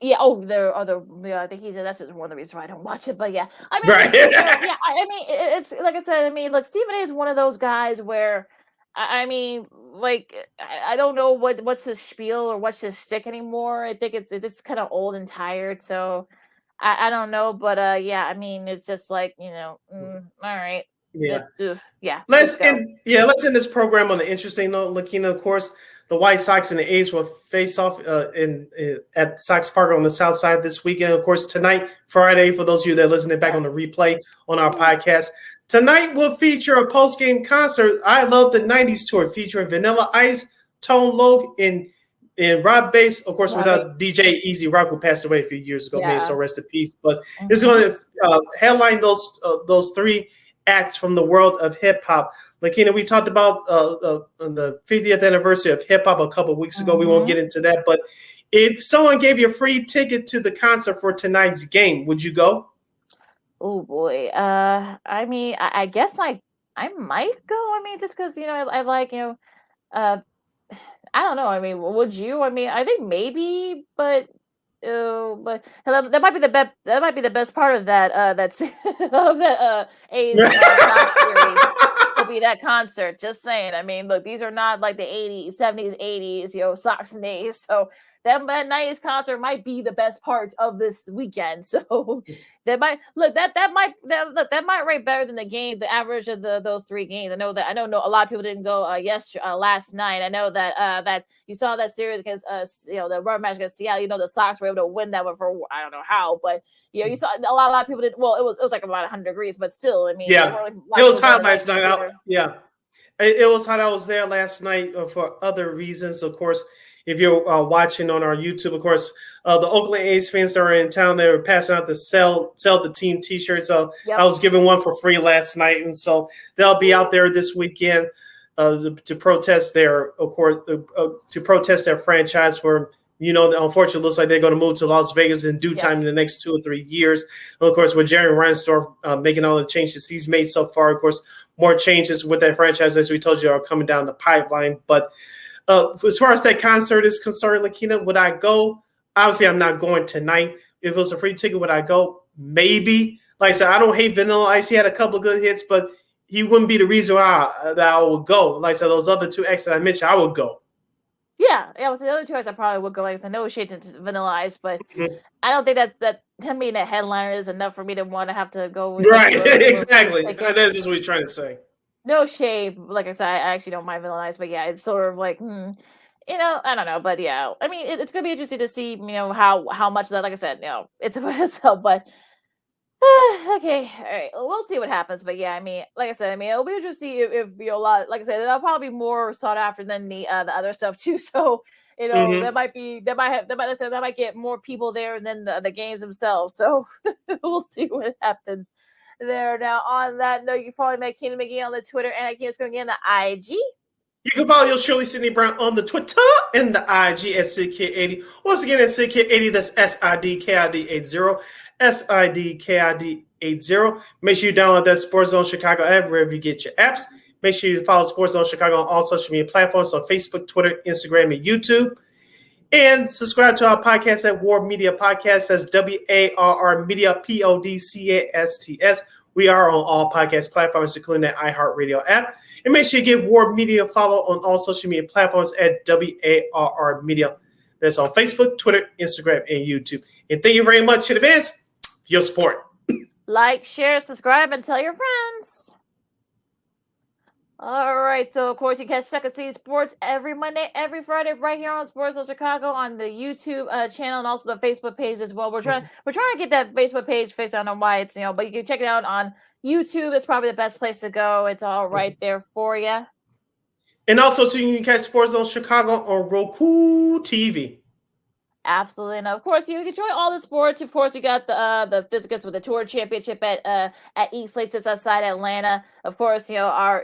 S2: Yeah. Oh, there are other. Yeah, I think he said that's just one of the reasons why I don't watch it. But yeah, I mean,
S1: right.
S2: Yeah. I mean, it's like I said. I mean, look, Stephen A. is one of those guys where, I mean, like I don't know what's his spiel or what's his shtick anymore. I think it's kind of old and tired. So I don't know, but yeah, I mean, it's just like all right.
S1: Yeah.
S2: Yeah.
S1: Let's end this program on an interesting note. Lakina, of course, the White Sox and the A's will face off at Sox Park on the South Side this weekend. Of course, tonight, Friday, for those of you that are listening back on the replay on our podcast, tonight will feature a post-game concert. I Love the 90s tour featuring Vanilla Ice, Tone Loc, and Rob Bass, of course, without DJ Easy Rock, who passed away a few years ago. May so rest in peace. But it's going to headline those three acts from the world of hip hop. Lakina, we talked about on the 50th anniversary of hip hop a couple of weeks ago. We won't get into that, but if someone gave you a free ticket to the concert for tonight's game, would you go?
S2: Oh boy. I mean, I guess I might go. I mean, just because I like I don't know. I mean, would you? I mean, I think maybe, but that might be the best. That might be the best part of that. That's of that A's Sox series will be that concert. Just saying. I mean, look, these are not like the 80s, 70s, 80s, Sox and A's. So that 90s concert might be the best part of this weekend. So that might that might rate better than the game, the average of those three games. I know a lot of people didn't go last night. I know that you saw that series against the rubber match against Seattle. The Sox were able to win that one for I don't know how, but you saw a lot of people didn't. Well, it was like about 100 degrees, but still, I mean,
S1: yeah, it was hot last night. It was hot. I was there last night for other reasons, of course. If you're watching on our YouTube, of course, the Oakland A's fans that are in town, they were passing out the sell the team T-shirts. I was giving one for free last night, and so they'll be out there this weekend to protest their franchise for. Unfortunately, it looks like they're going to move to Las Vegas in due time in the next 2 or 3 years. And of course, with Jerry Reinsdorf making all the changes he's made so far, of course, more changes with that franchise, as we told you, are coming down the pipeline. But as far as that concert is concerned, Lakina, would I go? Obviously, I'm not going tonight. If it was a free ticket, would I go? Maybe. Like I said, I don't hate Vanilla Ice. He had a couple of good hits, but he wouldn't be the reason why that I would go. Like I said, those other two acts that I mentioned, I would go.
S2: Yeah, it was the other two acts I probably would go. Like I said, no shade to Vanilla Ice, but I don't think that him being a headliner is enough for me to want to have to go.
S1: Right, exactly. That's just what you're trying to say.
S2: No shade. Like I said, I actually don't mind Vanilla Ice, but yeah, it's sort of like, I don't know. But yeah, I mean, it's going to be interesting to see, how much of that, like I said, it's about itself, but okay. All right. We'll see what happens. But yeah, I mean, like I said, it'll be interesting to see if a lot, like I said, that'll probably be more sought after than the other stuff too. So, that might get more people there than the games themselves. So we'll see what happens there. Now, on that note, you can follow me at Keenan McGee on the Twitter and at Keenan McGee on the IG.
S1: You can follow yours Shirley Sydney Brown on the Twitter and the IG at SidKid80. Once again, at SidKid80, that's SIDKID80. SIDKID80. Make sure you download that Sports Zone Chicago app wherever you get your apps. Make sure you follow Sports Zone Chicago on all social media platforms, on Facebook, Twitter, Instagram, and YouTube. And subscribe to our podcast at War Media Podcast. That's WARR Media, PODCASTS. We are on all podcast platforms, including that iHeartRadio app. And make sure you give War Media a follow on all social media platforms at WARR Media. That's on Facebook, Twitter, Instagram, and YouTube. And thank you very much in advance for your support.
S2: Like, share, subscribe, and tell your friends. All right, so of course you catch Second City Sports every Monday, every Friday, right here on Sports of Chicago on the YouTube channel and also the Facebook page as well. We're trying to get that Facebook page fixed. I don't know why it's but you can check it out on YouTube. It's probably the best place to go. It's all right there for you.
S1: And also, too, you can catch Sports Zone Chicago on Roku TV.
S2: Absolutely, and of course you can enjoy all the sports. Of course, you got the Physicals with the Tour Championship at East Lake, just outside Atlanta. Of course, our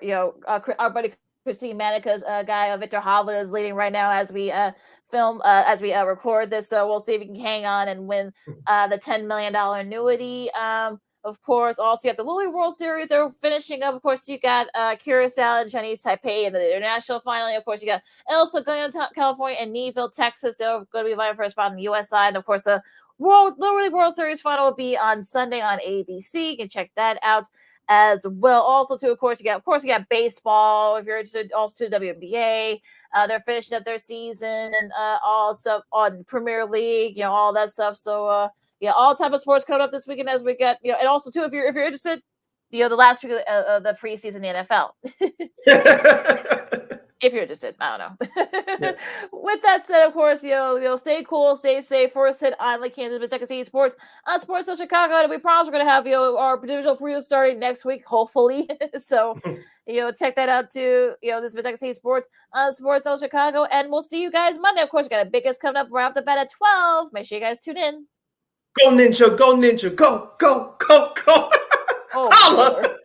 S2: buddy Christine Manica's guy Victor Hovland is leading right now as we record this. So we'll see if he can hang on and win the $10 million annuity. Of course, also you have the Louis World Series. They're finishing up. Of course, you got Curacao and Chinese Taipei in the international final. Of course, you got Elsa going to California and Neville, Texas. They're going to be vying for a spot on the U.S. side. And of course, the Louis World Series final will be on Sunday on ABC. You can check that out as well. Also, too, of course, you got baseball. If you're interested, also to WNBA. They're finishing up their season and all stuff on Premier League. All that stuff. So. Yeah, all type of sports coming up this weekend as we get, and also too, if you're interested, the last week of the preseason, the NFL. If you're interested, I don't know. Yeah. With that said, of course, stay cool, stay safe. First hit on Lake Kansas, but Second City Sports on Sports of Chicago, and we promise we're gonna have our divisional preview starting next week, hopefully. So, check that out too. This is Second City Sports on Sports of Chicago, and we'll see you guys Monday. Of course, we got a biggest coming up right off the bat at 12. Make sure you guys tune in.
S1: Go Ninja, go Ninja, go, go, go, go.
S2: Oh,